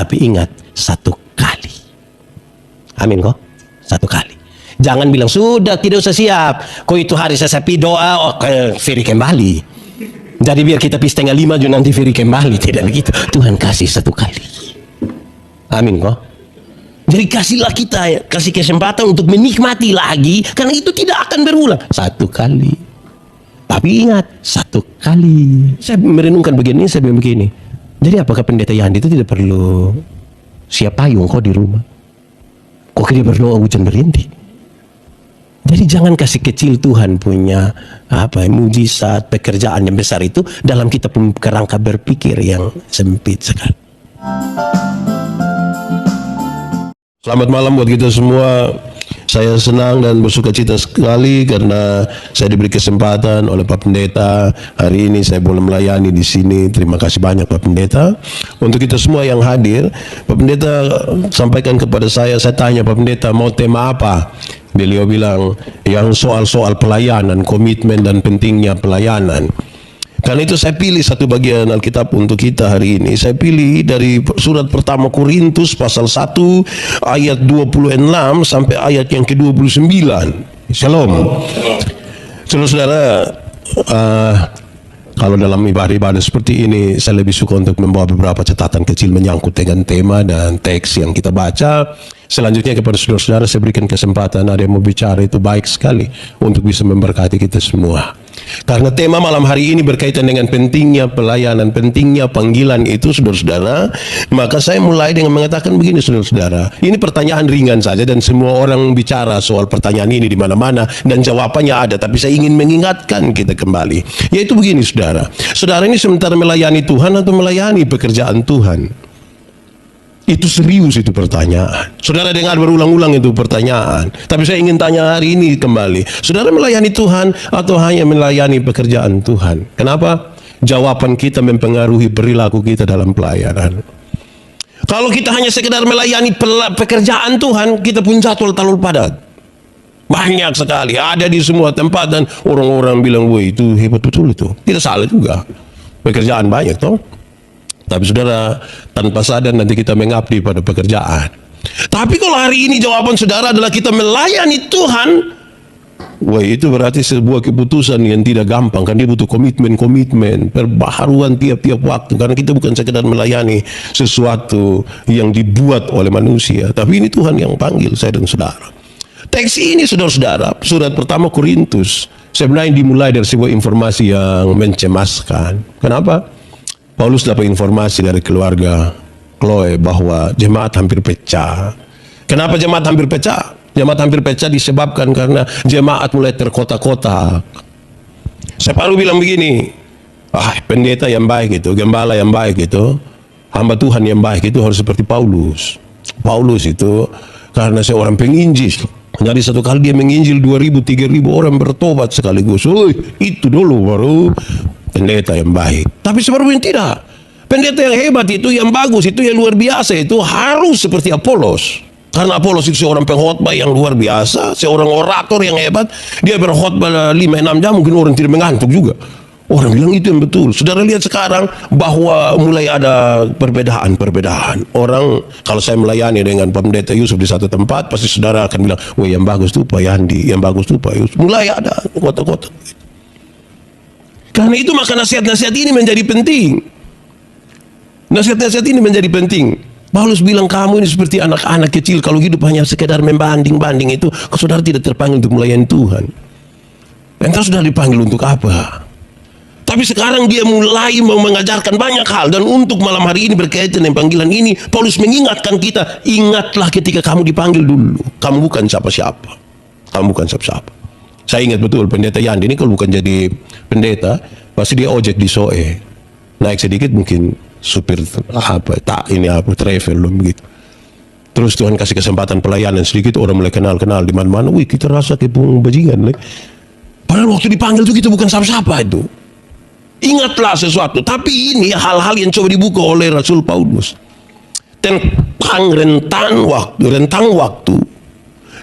Tapi ingat, satu kali. Amin kok? Satu kali. Jangan bilang, sudah tidak usah siap. Kok itu hari saya sepi doa, Ferry kembali. Jadi biar kita pis tengah 5 juga nanti Ferry kembali. Tidak begitu. Tuhan kasih satu kali. Amin kok? Jadi kasihlah kita, kasih kesempatan untuk menikmati lagi. Karena itu tidak akan berulang. Satu kali. Tapi ingat, satu kali. Saya merenungkan begini, saya bilang begini. Jadi apakah pendeta Yandi itu tidak perlu siap payung kok di rumah? Kok dia berdoa hujan berhenti? Jadi jangan kasih kecil Tuhan punya mujizat, pekerjaan yang besar itu dalam kita punya kerangka berpikir yang sempit sekali. Selamat malam buat kita semua. Saya senang dan bersuka cita sekali karena saya diberi kesempatan oleh Pak Pendeta. Hari ini saya boleh melayani di sini. Terima kasih banyak Pak Pendeta. Untuk kita semua yang hadir, Pak Pendeta sampaikan kepada saya tanya Pak Pendeta mau tema apa? Beliau bilang yang soal-soal pelayanan, komitmen dan pentingnya pelayanan. Karena itu saya pilih satu bagian Alkitab untuk kita hari ini. Saya pilih dari surat pertama Korintus pasal 1 ayat 26 sampai ayat yang ke-29. Shalom. Saudara-saudara, kalau dalam ibadah-ibadah seperti ini saya lebih suka untuk membawa beberapa catatan kecil menyangkut dengan tema dan teks yang kita baca. Selanjutnya kepada saudara-saudara saya berikan kesempatan, ada yang mau bicara, itu baik sekali untuk bisa memberkati kita semua. Karena tema malam hari ini berkaitan dengan pentingnya pelayanan, pentingnya panggilan itu saudara-saudara. Maka saya mulai dengan mengatakan begini saudara-saudara. Ini pertanyaan ringan saja dan semua orang bicara soal pertanyaan ini di mana-mana dan jawabannya ada. Tapi saya ingin mengingatkan kita kembali. Yaitu begini saudara. Saudara ini sementara melayani Tuhan atau melayani pekerjaan Tuhan? Itu serius itu pertanyaan. Saudara dengar berulang-ulang itu pertanyaan. Tapi saya ingin tanya hari ini kembali. Saudara melayani Tuhan atau hanya melayani pekerjaan Tuhan? Kenapa? Jawaban kita mempengaruhi perilaku kita dalam pelayanan. Kalau kita hanya sekedar melayani pekerjaan Tuhan, kita pun jadwal terlalu padat. Banyak sekali, ada di semua tempat dan orang-orang bilang, wah itu hebat betul itu. Tidak salah juga. Pekerjaan banyak toh. Tapi saudara, tanpa sadar nanti kita mengabdi pada pekerjaan. Tapi kalau hari ini jawaban saudara adalah kita melayani Tuhan, wah itu berarti sebuah keputusan yang tidak gampang. Kan dia butuh komitmen, perbaharuan tiap-tiap waktu. Karena kita bukan sekedar melayani sesuatu yang dibuat oleh manusia. Tapi ini Tuhan yang panggil saya dan saudara. Teks ini saudara-saudara, surat pertama Korintus, sebenarnya dimulai dari sebuah informasi yang mencemaskan. Kenapa? Paulus dapat informasi dari keluarga Chloe bahwa jemaat hampir pecah. Kenapa jemaat hampir pecah? Jemaat hampir pecah disebabkan karena jemaat mulai terkotak-kotak. Saya baru bilang begini, pendeta yang baik itu, gembala yang baik itu, hamba Tuhan yang baik itu harus seperti Paulus. Paulus itu karena seorang penginjil. Jadi satu kali dia menginjil 2.000, 3.000 orang bertobat sekaligus. Itu dulu baru pendeta yang baik. Tapi sebenarnya tidak. Pendeta yang hebat itu, yang bagus itu, yang luar biasa itu harus seperti Apolos. Karena Apolos itu seorang pengkhotbah yang luar biasa, seorang orator yang hebat. Dia berkhotbah 5-6 jam, mungkin orang tidak mengantuk juga. Orang bilang itu yang betul. Saudara lihat sekarang bahwa mulai ada perbedaan. Orang, kalau saya melayani dengan Pak Pendeta Yusuf di satu tempat, pasti saudara akan bilang, wah yang bagus itu Pak Yandi, yang bagus itu Pak Yusuf. Mulai ada kota-kota. Karena itu maka nasihat-nasihat ini menjadi penting. Nasihat-nasihat ini menjadi penting. Paulus bilang kamu ini seperti anak-anak kecil. Kalau hidup hanya sekedar membanding-banding itu, saudara tidak terpanggil untuk melayani Tuhan. Entah sudah dipanggil untuk apa. Tapi sekarang dia mulai mengajarkan banyak hal. Dan untuk malam hari ini berkaitan dengan panggilan ini, Paulus mengingatkan kita, ingatlah ketika kamu dipanggil dulu. Kamu bukan siapa-siapa. Kamu bukan siapa-siapa. Saya ingat betul pendeta Yandi ini kalau bukan jadi pendeta, pasti dia ojek di Soe. Naik sedikit mungkin supir travel begitu. Terus Tuhan kasih kesempatan pelayanan sedikit, orang mulai kenal di mana-mana. Wih, kita rasa kepung bajingan. Padahal waktu dipanggil itu kita bukan siapa-siapa itu. Ingatlah sesuatu. Tapi ini hal-hal yang coba dibuka oleh Rasul Paulus tentang rentang waktu,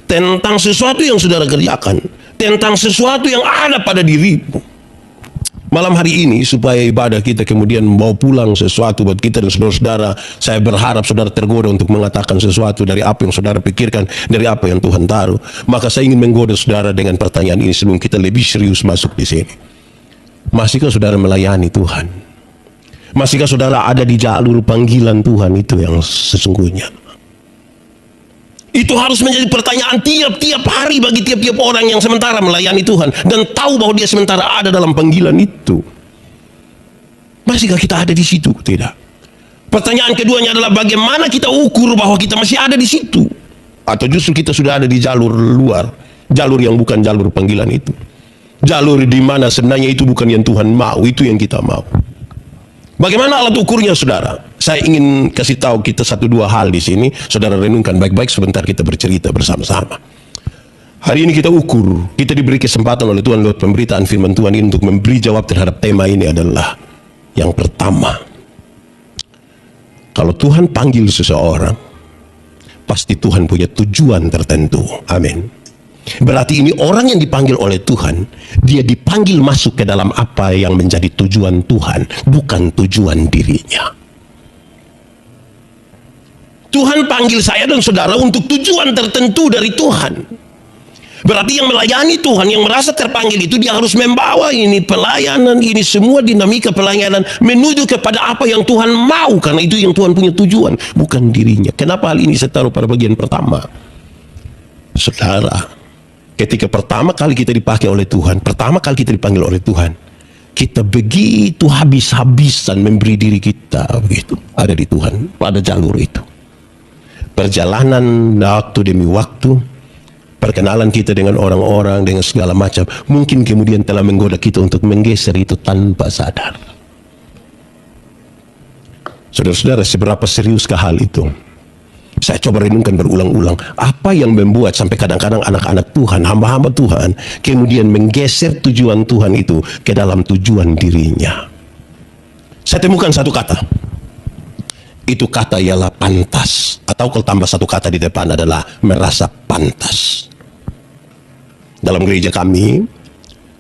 tentang sesuatu yang saudara kerjakan, tentang sesuatu yang ada pada dirimu. Malam hari ini supaya ibadah kita kemudian membawa pulang sesuatu buat kita dan saudara-saudara, saya berharap saudara tergoda untuk mengatakan sesuatu dari apa yang saudara pikirkan, dari apa yang Tuhan taruh. Maka saya ingin menggoda saudara dengan pertanyaan ini sebelum kita lebih serius masuk di sini. Masihkah saudara melayani Tuhan? Masihkah saudara ada di jalur panggilan Tuhan itu yang sesungguhnya? Itu harus menjadi pertanyaan tiap-tiap hari bagi tiap-tiap orang yang sementara melayani Tuhan dan tahu bahwa dia sementara ada dalam panggilan itu. Masihkah kita ada di situ? Tidak. Pertanyaan keduanya adalah bagaimana kita ukur bahwa kita masih ada di situ? Atau justru kita sudah ada di jalur luar, jalur yang bukan jalur panggilan itu. Jalur di mana sebenarnya itu bukan yang Tuhan mau, itu yang kita mau. Bagaimana alat ukurnya, saudara? Saya ingin kasih tahu kita satu dua hal di sini. Saudara renungkan baik-baik, sebentar kita bercerita bersama-sama. Hari ini kita ukur, kita diberi kesempatan oleh Tuhan lewat pemberitaan firman Tuhan ini untuk memberi jawab terhadap tema ini adalah yang pertama. Kalau Tuhan panggil seseorang, pasti Tuhan punya tujuan tertentu. Amin. Berarti ini orang yang dipanggil oleh Tuhan, dia dipanggil masuk ke dalam apa yang menjadi tujuan Tuhan, bukan tujuan dirinya. Tuhan panggil saya dan saudara untuk tujuan tertentu dari Tuhan. Berarti yang melayani Tuhan, yang merasa terpanggil itu, dia harus membawa ini pelayanan, ini semua dinamika pelayanan menuju kepada apa yang Tuhan mau, karena itu yang Tuhan punya tujuan, bukan dirinya. Kenapa hal ini saya taruh pada bagian pertama? Saudara, ketika pertama kali kita dipakai oleh Tuhan, pertama kali kita dipanggil oleh Tuhan, kita begitu habis-habisan memberi diri kita begitu ada di Tuhan pada jalur itu. Perjalanan waktu demi waktu, perkenalan kita dengan orang-orang, dengan segala macam, mungkin kemudian telah menggoda kita untuk menggeser itu tanpa sadar. Saudara-saudara, seberapa seriuskah hal itu? Saya coba renungkan berulang-ulang. Apa yang membuat sampai kadang-kadang anak-anak Tuhan, hamba-hamba Tuhan, kemudian menggeser tujuan Tuhan itu ke dalam tujuan dirinya? Saya temukan satu kata. Itu kata ialah pantas. Atau kalau tambah satu kata di depan adalah merasa pantas. Dalam gereja kami,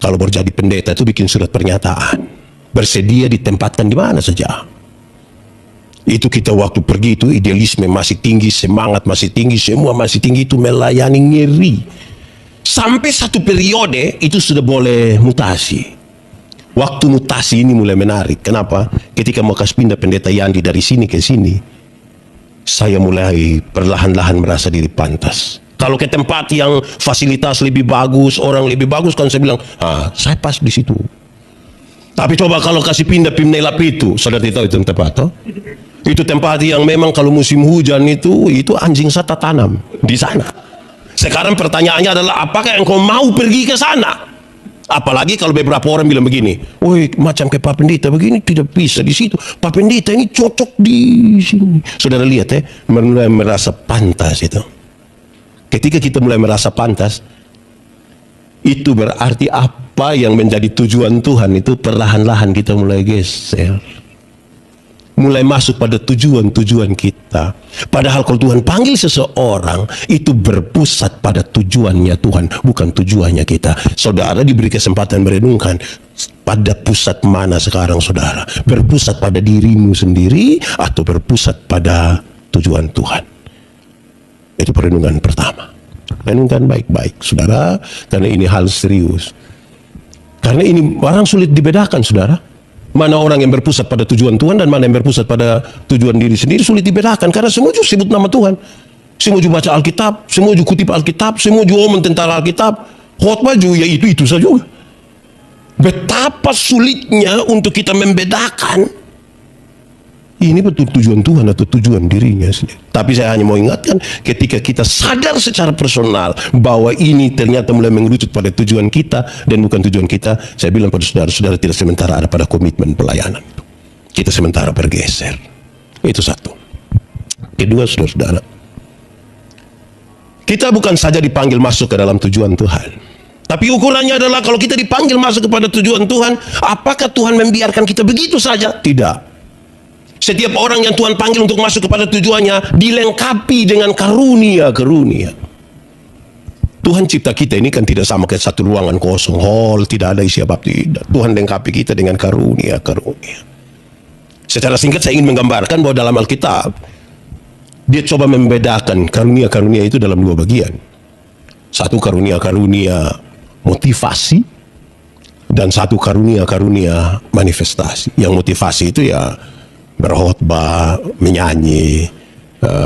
kalau baru jadi pendeta itu bikin surat pernyataan. Bersedia ditempatkan di mana saja. Itu kita waktu pergi itu idealisme masih tinggi, semangat masih tinggi, semua masih tinggi, itu melayani ngeri. Sampai satu periode itu sudah boleh mutasi. Waktu mutasi ini mulai menarik. Kenapa? Ketika mau kasih pindah pendeta Yandi dari sini ke sini, saya mulai perlahan-lahan merasa diri pantas. Kalau ke tempat yang fasilitas lebih bagus, orang lebih bagus, kan saya bilang, saya pas di situ. Tapi coba kalau kasih pindah Pimnelap itu, saudara tahu itu tempat, toh? Itu tempat yang memang kalau musim hujan itu anjing sata tanam di sana. Sekarang pertanyaannya adalah, apakah engkau mau pergi ke sana? Apalagi kalau beberapa orang bilang begini, woi macam ke Pak Pendeta begini tidak bisa di situ. Pak Pendeta ini cocok di sini. Saudara lihat mulai merasa pantas itu. Ketika kita mulai merasa pantas, itu berarti apa yang menjadi tujuan Tuhan itu perlahan-lahan kita mulai geser. Mulai masuk pada tujuan-tujuan kita. Padahal kalau Tuhan panggil seseorang, itu berpusat pada tujuannya Tuhan, bukan tujuannya kita. Saudara diberi kesempatan merenungkan, pada pusat mana sekarang saudara? Berpusat pada dirimu sendiri atau berpusat pada tujuan Tuhan? Itu perenungan pertama. Renungkan baik-baik saudara, karena ini hal serius. Karena ini orang sulit dibedakan saudara. Mana orang yang berpusat pada tujuan Tuhan dan mana yang berpusat pada tujuan diri sendiri, sulit dibedakan. Karena semua juga sebut nama Tuhan. Semua juga baca Alkitab, semua juga kutip Alkitab, semua juga omong tentang Alkitab. Khotbah juga ya itu saja. Betapa sulitnya untuk kita membedakan ini betul tujuan Tuhan atau tujuan dirinya sendiri. Tapi saya hanya mau ingatkan, ketika kita sadar secara personal bahwa ini ternyata mulai mengerucut pada tujuan kita dan bukan tujuan kita, saya bilang pada saudara-saudara tidak sementara ada pada komitmen pelayanan. Kita sementara bergeser. Itu satu. Kedua, saudara-saudara, kita bukan saja dipanggil masuk ke dalam tujuan Tuhan, tapi ukurannya adalah kalau kita dipanggil masuk kepada tujuan Tuhan, apakah Tuhan membiarkan kita begitu saja? Tidak. Setiap orang yang Tuhan panggil untuk masuk kepada tujuannya dilengkapi dengan karunia-karunia. Tuhan cipta kita ini kan tidak sama kayak satu ruangan kosong, hall, tidak ada isi apa, tidak. Tuhan lengkapi kita dengan karunia-karunia. Secara singkat saya ingin menggambarkan bahwa dalam Alkitab, dia coba membedakan karunia-karunia itu dalam dua bagian. Satu karunia-karunia motivasi, dan satu karunia-karunia manifestasi. Yang motivasi itu ya berkhotbah, menyanyi,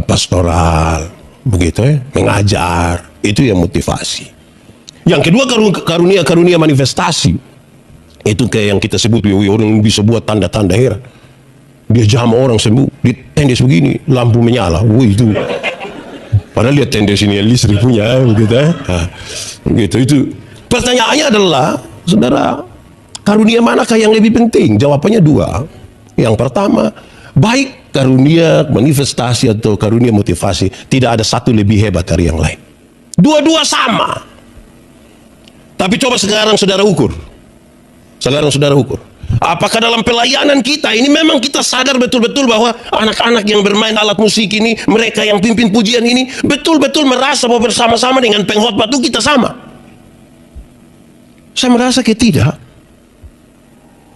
pastoral, begitu ya, mengajar, itu yang motivasi. Yang kedua karunia-karunia manifestasi, itu kayak yang kita sebut, orang bisa buat tanda-tanda heran. Dia jam orang sembuh, di tenda begini, lampu menyala, itu. Padahal lihat tenda sini listrik punya, begitu ya. Begitu itu. Pertanyaannya adalah, saudara, karunia manakah yang lebih penting? Jawabannya dua. Yang pertama, baik karunia manifestasi atau karunia motivasi, tidak ada satu lebih hebat dari yang lain. Dua-dua sama. Tapi coba sekarang saudara ukur. Apakah dalam pelayanan kita ini memang kita sadar betul-betul bahwa anak-anak yang bermain alat musik ini, mereka yang pimpin pujian ini, betul-betul merasa bahwa bersama-sama dengan pengkhotbah itu kita sama? Saya merasa tidak.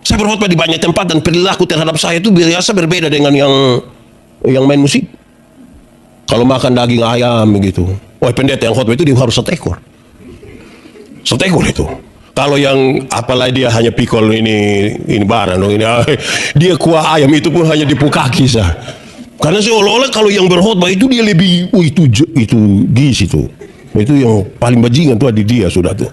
Saya berkhotbah di banyak tempat dan perilaku terhadap saya itu biasa berbeda dengan yang main musik. Kalau makan daging ayam begitu, pendeta yang khotbah itu dia harus setekor itu. Kalau yang apalagi dia hanya pikul ini barang dong ini, dia kuah ayam itu pun hanya dipuk kaki sah. Karena seolah-olah kalau yang berkhotbah itu dia lebih, itu gizi itu yang paling bajingan tuh di dia sudah tuh.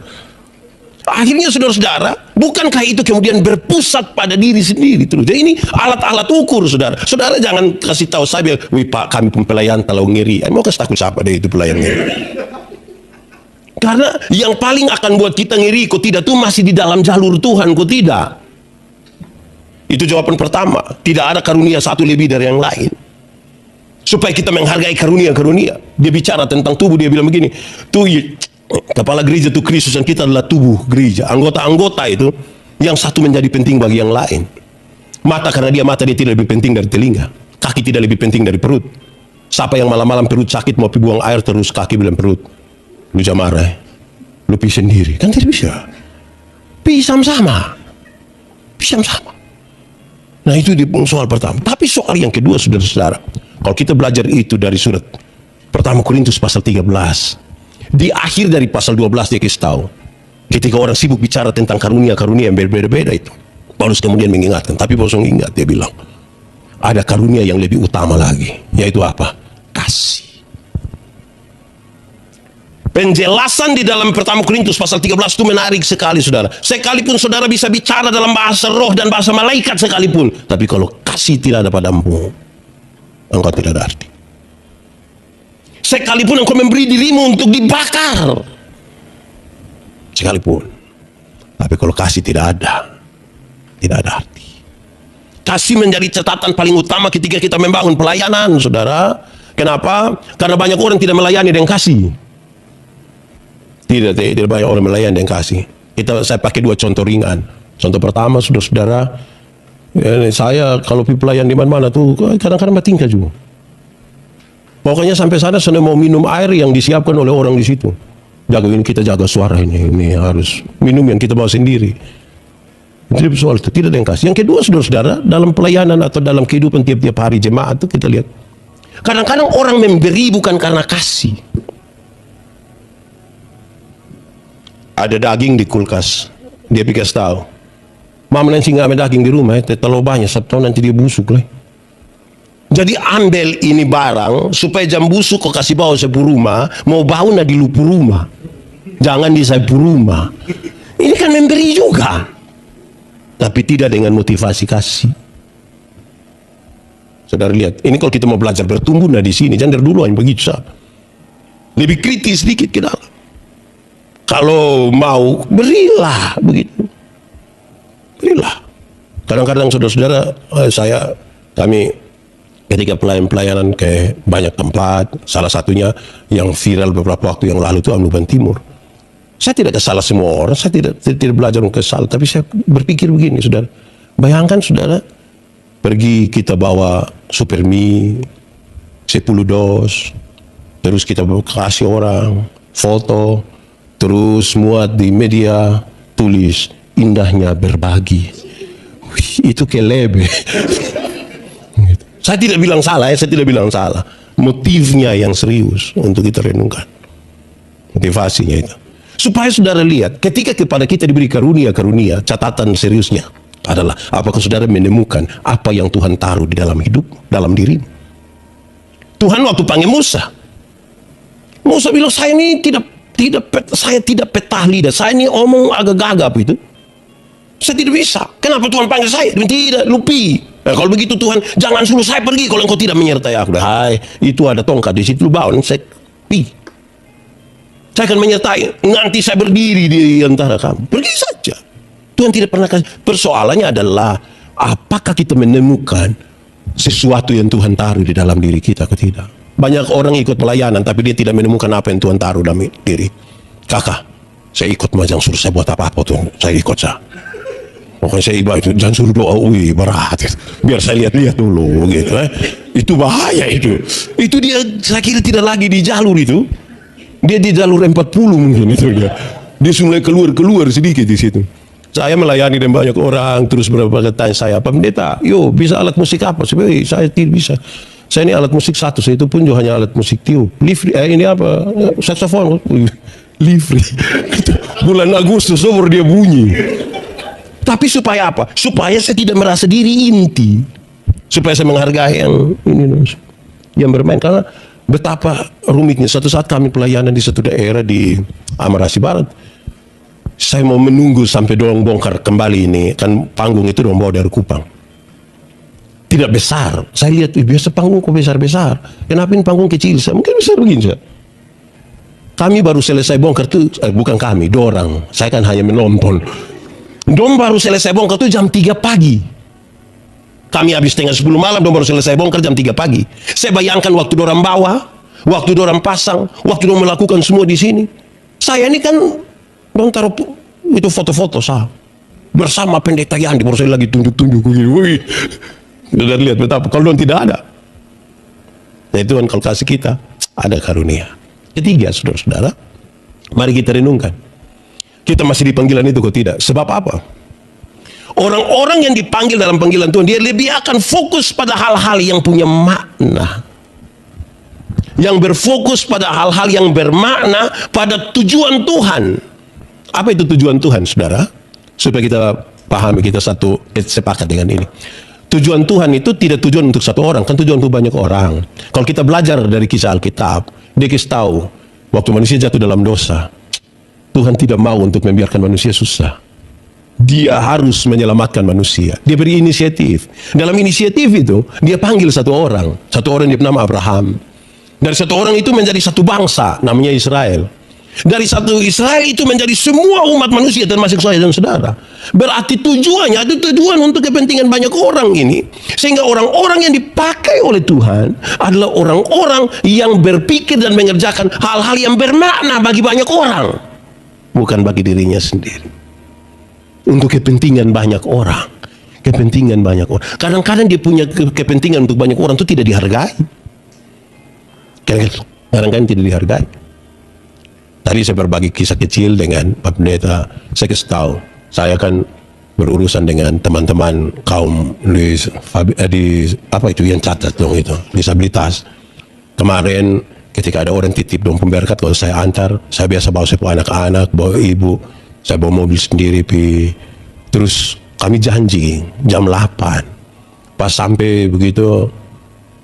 Akhirnya saudara-saudara, bukankah itu kemudian berpusat pada diri sendiri terus? Jadi ini alat-alat ukur, saudara. Saudara jangan kasih tahu saya, wih pak kami pun pelayan talau ngiri. Mau kasih takut siapa deh itu pelayan ngiri? Karena yang paling akan buat kita ngiri, kok tidak tuh masih di dalam jalur Tuhan, kok tidak. Itu jawaban pertama. Tidak ada karunia satu lebih dari yang lain. Supaya kita menghargai karunia-karunia. Dia bicara tentang tubuh, dia bilang begini, tuh kepala gereja itu Kristus dan kita adalah tubuh gereja. Anggota-anggota itu yang satu menjadi penting bagi yang lain. Mata karena dia mata, dia tidak lebih penting dari telinga. Kaki tidak lebih penting dari perut. Siapa yang malam-malam perut sakit mau buang air terus kaki bilang perut. Lu jangan marah, lu pi sendiri. Kan tidak bisa. Pisam sama. Nah itu di soal pertama. Tapi soal yang kedua, saudara-saudara, kalau kita belajar itu dari surat pertama Korintus pasal 13, di akhir dari pasal 12 dia kasih tahu, ketika orang sibuk bicara tentang karunia-karunia yang berbeda-beda itu, Paulus kemudian mengingatkan, tapi Paulus ingat, dia bilang ada karunia yang lebih utama lagi, yaitu apa? Kasih. Penjelasan di dalam pertama Korintus pasal 13 itu menarik sekali, saudara. Sekalipun saudara bisa bicara dalam bahasa roh dan bahasa malaikat sekalipun, tapi kalau kasih tidak ada padamu, engkau tidak ada arti. Sekalipun engkau memberi dirimu untuk dibakar, sekalipun, tapi kalau kasih tidak ada arti. Kasih menjadi catatan paling utama ketika kita membangun pelayanan, saudara. Kenapa? Karena banyak orang tidak melayani dengan kasih. Tidak banyak orang melayani dengan kasih. Saya pakai dua contoh ringan. Contoh pertama, saudara-saudara, saya kalau pelayan di mana-mana tuh kadang-kadang bertingkah juga. Pokoknya sampai sana saya mau minum air yang disiapkan oleh orang di situ. Kita jaga suara ini harus minum yang kita bawa sendiri. Itu soal itu tidak ada yang kasih. Yang kedua, saudara-saudara, dalam pelayanan atau dalam kehidupan tiap-tiap hari jemaat itu kita lihat, kadang-kadang orang memberi bukan karena kasih. Ada daging di kulkas, dia pikir tahu, mama nanti nggak ada daging di rumah, terlalu banyak, sabtu nanti dia busuk lah. Jadi ambil ini barang supaya jam busuk kau kasih bawa sepu rumah, mau bau na di lupu rumah, jangan di sepu rumah. Ini kan memberi juga, tapi tidak dengan motivasi kasih. Saudara lihat, ini kalau kita mau belajar bertumbuh nah di sini, jangan dari dulu yang begitu, lebih kritis sedikit ke dalam. Kalau mau berilah begitu, berilah. Kadang-kadang saudara-saudara, kami ketika pelayanan ke banyak tempat, salah satunya yang viral beberapa waktu yang lalu itu Amnuban Timur. Saya tidak salah semua orang, saya tidak belajar untuk kesal, tapi saya berpikir begini, saudara. Bayangkan saudara, pergi kita bawa super mie, 10 dos, terus kita kasih orang, foto, terus muat di media, tulis indahnya berbagi. Wih, itu kelebe. Saya tidak bilang salah, saya tidak bilang salah. Motifnya yang serius untuk kita renungkan. Motivasinya itu. Supaya saudara lihat, ketika kepada kita diberi karunia, catatan seriusnya adalah apakah saudara menemukan apa yang Tuhan taruh di dalam hidup, dalam dirimu. Tuhan waktu panggil Musa bilang, saya ini tidak petah lidah, saya ini omong agak gagap itu. Saya tidak bisa. Kenapa Tuhan panggil saya? Tidak, lupi. Nah, kalau begitu Tuhan, jangan suruh saya pergi kalau engkau tidak menyertai aku. Hai, itu ada tongkat di situ, lu bawa, saya pergi. Saya akan menyertai, nanti saya berdiri di antara kamu. Pergi saja. Tuhan tidak pernah kasih. Persoalannya adalah, apakah kita menemukan sesuatu yang Tuhan taruh di dalam diri kita atau tidak? Banyak orang ikut pelayanan, tapi dia tidak menemukan apa yang Tuhan taruh dalam diri. Kakak, saya ikut, jangan suruh saya buat apa-apa tuh, saya ikut saya. Pokoknya saya ibadah itu, jangan suruh doa, berat. Biar saya lihat-lihat dulu, gitu. Itu bahaya itu. Itu dia, saya kira tidak lagi di jalur itu. Dia di jalur 40 mungkin itu dia. Dia mulai keluar sedikit di situ. Saya melayani dan banyak orang, terus beberapa tanya saya, Pak Pendeta, bisa alat musik apa? Saya tidak bisa. Saya ini alat musik satu, saya itu pun juga hanya alat musik tiup. Ini apa? Saksofon. Livri. Bulan Agustus baru dia bunyi. Tapi supaya apa? Supaya saya tidak merasa diri inti. Supaya saya menghargai yang bermain. Karena betapa rumitnya. Suatu saat kami pelayanan di satu daerah di Amarasi Barat. Saya mau menunggu sampai dorong bongkar kembali ini. Kan panggung itu dorong bawa dari Kupang. Tidak besar. Saya lihat, biasa panggung kok besar-besar. Kenapa ini panggung kecil? Mungkin besar begini. Kami baru selesai bongkar itu, bukan kami, dorang. Saya kan hanya menonton. Dom baru selesai bongkar itu jam 3 pagi. Kami habis setengah 10 malam, dom baru selesai bongkar jam 3 pagi. Saya bayangkan waktu dorang bawa, waktu dorang pasang, waktu dorang melakukan semua di sini. Saya ini kan, dom taruh itu foto-foto saya. Bersama Pendeta Yandi, baru saya lagi tunjuk-tunjuk. Wih, dan lihat betapa, kalau dom tidak ada. Nah itu kan kalau kasih kita, ada karunia. Ketiga, saudara-saudara, mari kita renungkan. Kita masih di panggilan itu kok tidak? Sebab apa? Orang-orang yang dipanggil dalam panggilan Tuhan, dia lebih akan fokus pada hal-hal yang punya makna. Yang berfokus pada hal-hal yang bermakna pada tujuan Tuhan. Apa itu tujuan Tuhan, saudara? Supaya kita pahami, kita sepakat dengan ini. Tujuan Tuhan itu tidak tujuan untuk satu orang, kan tujuan untuk banyak orang. Kalau kita belajar dari kisah Alkitab, dia kasih tahu, waktu manusia jatuh dalam dosa, Tuhan tidak mau untuk membiarkan manusia susah. Dia harus menyelamatkan manusia. Dia beri inisiatif. Dalam inisiatif itu, dia panggil satu orang yang bernama Abraham. Dari satu orang itu menjadi satu bangsa, namanya Israel. Dari satu Israel itu menjadi semua umat manusia, termasuk saya dan saudara. Berarti tujuannya itu tujuan untuk kepentingan banyak orang ini. Sehingga orang-orang yang dipakai oleh Tuhan adalah orang-orang yang berpikir dan mengerjakan hal-hal yang bermakna bagi banyak orang. Bukan bagi dirinya sendiri. Untuk kepentingan banyak orang. Kepentingan banyak orang. Kadang-kadang dia punya kepentingan untuk banyak orang itu tidak dihargai. Kadang-kadang tidak dihargai. Tadi saya berbagi kisah kecil dengan Pak Pendeta. Saya kasih tahu, saya kan berurusan dengan teman-teman kaum apa itu yang cacat dong itu, disabilitas. Kemarin ketika ada orang titip dong pemberkat, kalau saya antar, saya biasa bawa anak-anak, bawa ibu, saya bawa mobil sendiri, terus kami janji jam 8. Pas sampai begitu,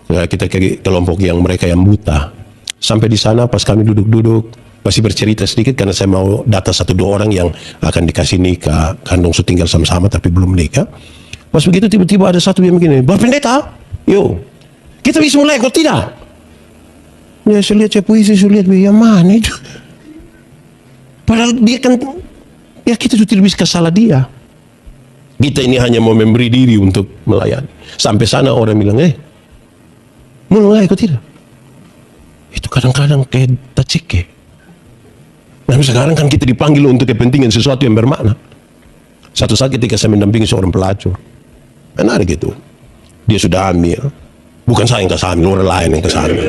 kita ke kelompok yang mereka yang buta. Sampai di sana pas kami duduk-duduk, masih bercerita sedikit karena saya mau data 1-2 orang yang akan dikasih nikah, kandung tinggal sama-sama tapi belum nikah. Pas begitu tiba-tiba ada satu yang begini, Bapak Pendeta, kita bisa mulai kok tidak? Ya saya lihat, saya puisi, saya lihat, yang mana itu? Padahal dia kan, ya kita tidak bisa salah dia. Kita ini hanya mau memberi diri untuk melayani. Sampai sana orang bilang, mulai kok tidak? Itu kadang-kadang kayak tacike. Nah sekarang kan kita dipanggil untuk kepentingan sesuatu yang bermakna. Satu saat ketika saya mendampingi seorang pelacur, menarik gitu. Dia sudah hamil. Bukan saya yang kasih hamil, orang lain yang kasih hamil.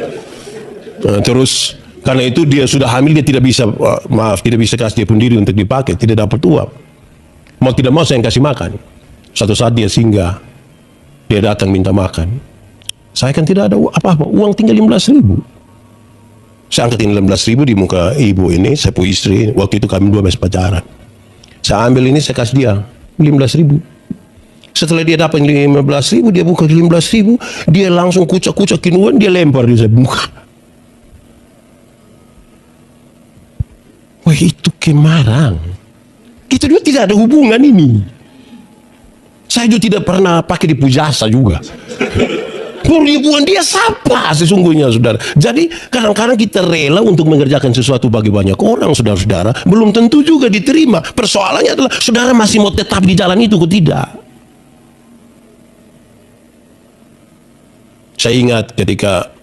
Terus Karena itu dia sudah hamil, dia tidak bisa, tidak bisa kasih dia pun diri untuk dipakai, tidak dapat uang. Mau tidak mau saya yang kasih makan. Suatu saat dia singgah, dia datang minta makan. Saya kan tidak ada apa-apa, uang tinggal 15.000. Saya angkatin 15.000 di muka ibu ini, saya punya istri. Waktu itu kami 2 masih pacaran. Saya ambil ini, saya kasih dia 15.000. Setelah dia dapat 15.000, dia buka 15.000, dia langsung kucak-kucak kinuan, dia lempar di saya muka. Wah, itu kemarang. Kita juga tidak ada hubungan ini. Saya juga tidak pernah pakai di pujasa juga. Penipuan dia siapa sesungguhnya, saudara. Jadi kadang-kadang kita rela untuk mengerjakan sesuatu bagi banyak orang, saudara-saudara, belum tentu juga diterima. Persoalannya adalah saudara masih mau tetap di jalan itu atau tidak. Saya ingat ketika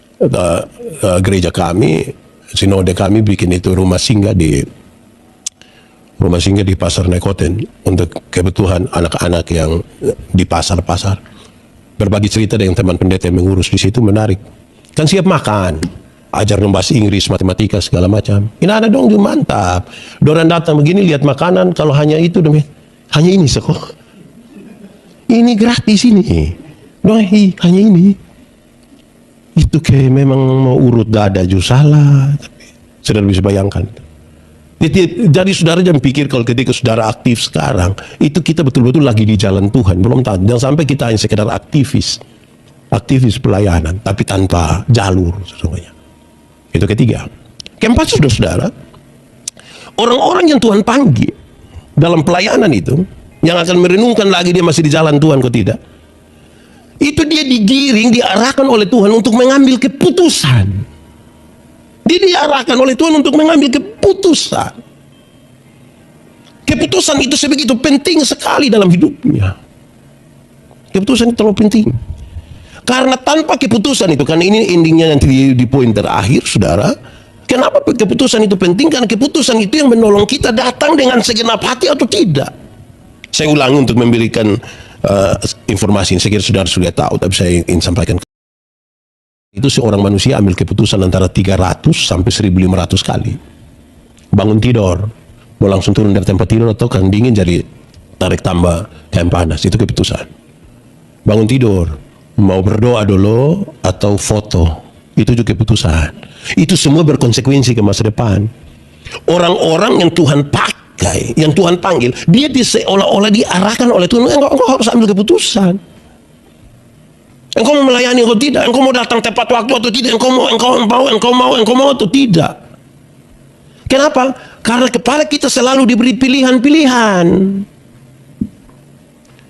gereja kami, sinode kami bikin itu rumah singgah di Pasar Nekoten untuk kebutuhan anak-anak yang di pasar-pasar. Berbagi cerita dengan teman pendeta yang mengurus di situ, menarik. Kan siap makan, ajar bahasa Inggris, matematika, segala macam. Ini ada dong, mantap. Dorang datang begini, lihat makanan, kalau hanya itu, hanya ini sekolah. Ini gratis ini. Hanya ini. Itu kayak memang mau urut dada juga salah. Tapi saudara bisa bayangkan. Jadi saudara jangan pikir kalau ketika saudara aktif sekarang, itu kita betul-betul lagi di jalan Tuhan. Belum tahu. Jangan sampai kita hanya sekedar aktivis pelayanan, tapi tanpa jalur sesungguhnya. Itu ketiga. Keempat, saudara-saudara, orang-orang yang Tuhan panggil dalam pelayanan itu, yang akan merenungkan lagi dia masih di jalan Tuhan atau tidak, itu dia digiring, diarahkan oleh Tuhan untuk mengambil keputusan. Dia diarahkan oleh Tuhan untuk mengambil keputusan. Keputusan itu sebegitu penting sekali dalam hidupnya. Keputusan itu terlalu penting. Karena tanpa keputusan itu, kan ini endingnya nanti di poin terakhir, saudara. Kenapa keputusan itu penting? Karena keputusan itu yang menolong kita datang dengan segenap hati atau tidak. Saya ulangi untuk memberikan informasi. Saya kira saudara sudah tahu, tapi saya ingin sampaikan. Itu seorang manusia ambil keputusan antara 300 sampai 1.500 kali. Bangun tidur, mau langsung turun dari tempat tidur atau kan dingin jadi tarik tambah kain panas, itu keputusan. Bangun tidur, mau berdoa dulu atau foto, itu juga keputusan. Itu semua berkonsekuensi ke masa depan. Orang-orang yang Tuhan pakai, yang Tuhan panggil, dia seolah-olah diarahkan oleh Tuhan. Engkau harus ambil keputusan. Engkau mau melayani atau tidak? Engkau mau datang tepat waktu atau tidak? Engkau mau atau tidak? Kenapa? Karena kepala kita selalu diberi pilihan-pilihan.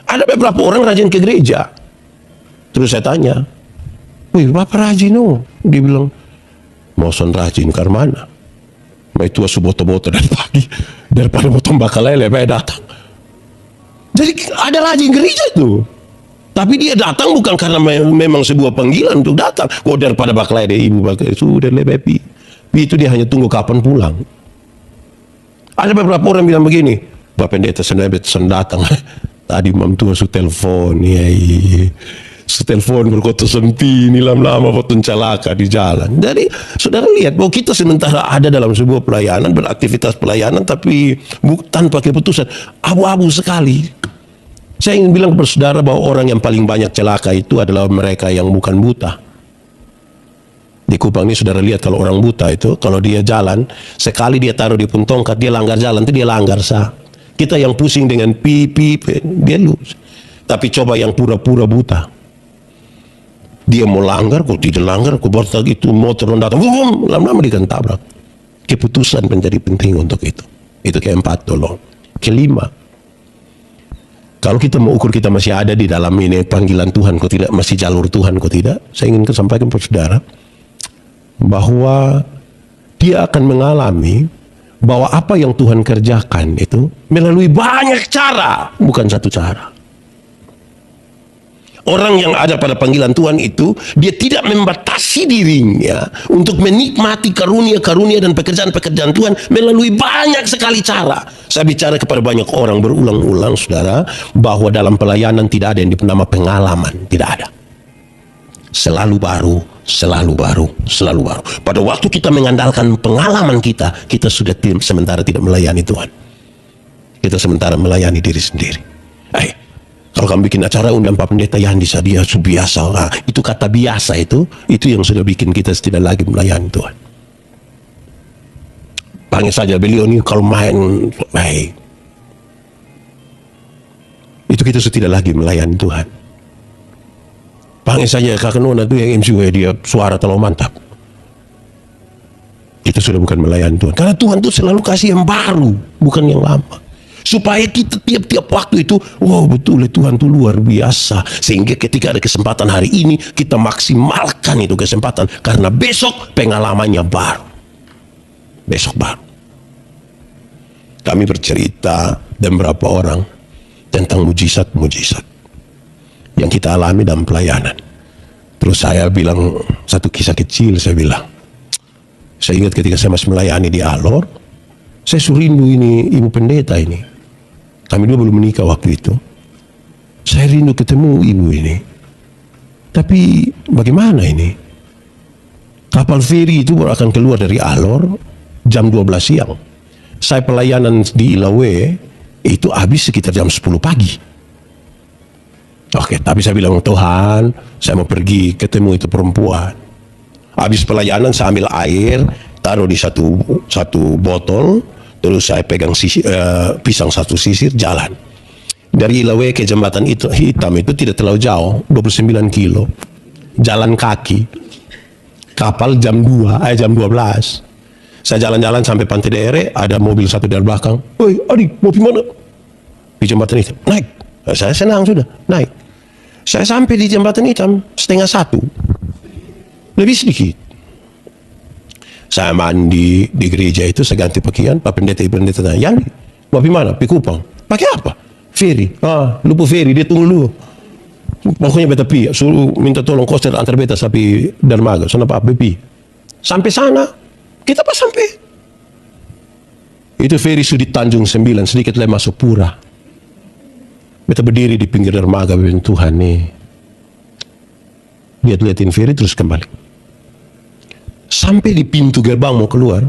Ada beberapa orang rajin ke gereja. Terus saya tanya, wih, Bapak rajin oh? Dia bilang, mau son rajin ke mana? Mau itu boto-boto dari pagi, daripada potong bakal lele, datang. Jadi ada rajin gereja tuh. Tapi dia datang bukan karena memang sebuah panggilan untuk datang. Oh, daripada baklai deh ibu baklai sudah lebepi. Itu dia hanya tunggu kapan pulang. Ada beberapa orang bilang begini, Pak Pendeta senebet datang. Tadi mam tua su telepon, su telepon berkota sentini lama-lama potong celaka di jalan. Jadi saudara lihat bahwa kita sementara ada dalam sebuah pelayanan, beraktivitas pelayanan, tapi tanpa keputusan, abu-abu sekali. Saya ingin bilang kepada saudara bahwa orang yang paling banyak celaka itu adalah mereka yang bukan buta. Di Kupang ini saudara lihat kalau orang buta itu, kalau dia jalan, sekali dia taruh di pun tongkat, dia langgar jalan, itu dia langgar sah. Kita yang pusing dengan pipi, dia lulus. Tapi coba yang pura-pura buta. Dia mau langgar, kok tidak langgar, kok baru itu motor datang, lama-lama dia akan tabrak. Keputusan menjadi penting untuk itu. Itu keempat tolong. Kelima, kalau kita mau ukur kita masih ada di dalam ini panggilan Tuhan kok tidak, masih jalur Tuhan kok tidak, saya ingin sampaikan kepada saudara bahwa dia akan mengalami bahwa apa yang Tuhan kerjakan itu melalui banyak cara, bukan satu cara. Orang yang ada pada panggilan Tuhan itu, dia tidak membatasi dirinya untuk menikmati karunia-karunia dan pekerjaan-pekerjaan Tuhan melalui banyak sekali cara. Saya bicara kepada banyak orang berulang-ulang, saudara, bahwa dalam pelayanan tidak ada yang bernama pengalaman, tidak ada. selalu baru, selalu baru, selalu baru. Pada waktu kita mengandalkan pengalaman kita, kita sudah sementara tidak melayani Tuhan. Kita sementara melayani diri sendiri. Kalau kamu bikin acara undang Pak Pendeta Yandi Sadia biasa, itu kata biasa itu yang sudah bikin kita tidak lagi melayani Tuhan. Panggil saja beliau ini kalau main, itu kita sudah tidak lagi melayani Tuhan. Panggil saja kakak Nona itu yang MCW, dia suara terlalu mantap. Kita sudah bukan melayani Tuhan. Karena Tuhan itu selalu kasih yang baru, bukan yang lama. Supaya kita tiap-tiap waktu itu, wow betul Tuhan itu luar biasa. Sehingga ketika ada kesempatan hari ini, kita maksimalkan itu kesempatan. Karena besok pengalamannya baru. Besok baru. Kami bercerita dan beberapa orang tentang mujizat-mujizat yang kita alami dalam pelayanan. Terus saya bilang satu kisah kecil, saya bilang, saya ingat ketika saya masih melayani di Alor, saya rindu ini ibu pendeta ini. Kami dua belum menikah waktu itu. Saya rindu ketemu ibu ini. Tapi bagaimana ini? Kapal feri itu baru akan keluar dari Alor jam 12 siang. Saya pelayanan di Ilawe itu habis sekitar jam 10 pagi. Oke, tapi saya bilang, Tuhan, saya mau pergi ketemu itu perempuan. Habis pelayanan saya ambil air, taruh di satu botol, terus saya pegang pisang satu sisir, jalan. Dari Ilawe ke jembatan itu hitam itu tidak terlalu jauh, 29 kilo. Jalan kaki. Kapal jam 12. Saya jalan-jalan sampai Pantai Daerah, ada mobil satu dari belakang. Woi, adik, mau pergi mana? Di jembatan hitam. Naik. Saya senang sudah, naik. Saya sampai di jembatan hitam 12:30. Lebih sedikit. Saya mandi di gereja itu, saya ganti pakaian. Pak Pendeta, Ibu Pendeta tanya, Yandi, mau pergi mana? Pergi Kupang. Pakai apa? Ferry. Lupa ferry, dia tunggu dulu. Pokoknya beta pi, suruh minta tolong koster antar beta sampai Dermaga. Sana Pak Bepi. Sampai sana, kita pas sampai. Itu ferry sudah di Tanjung 9, sedikit lagi masuk Pura. Beta berdiri di pinggir dermaga, Tuhan nih. Lihat-liatin ferry terus kembali. Sampai di pintu gerbang mau keluar.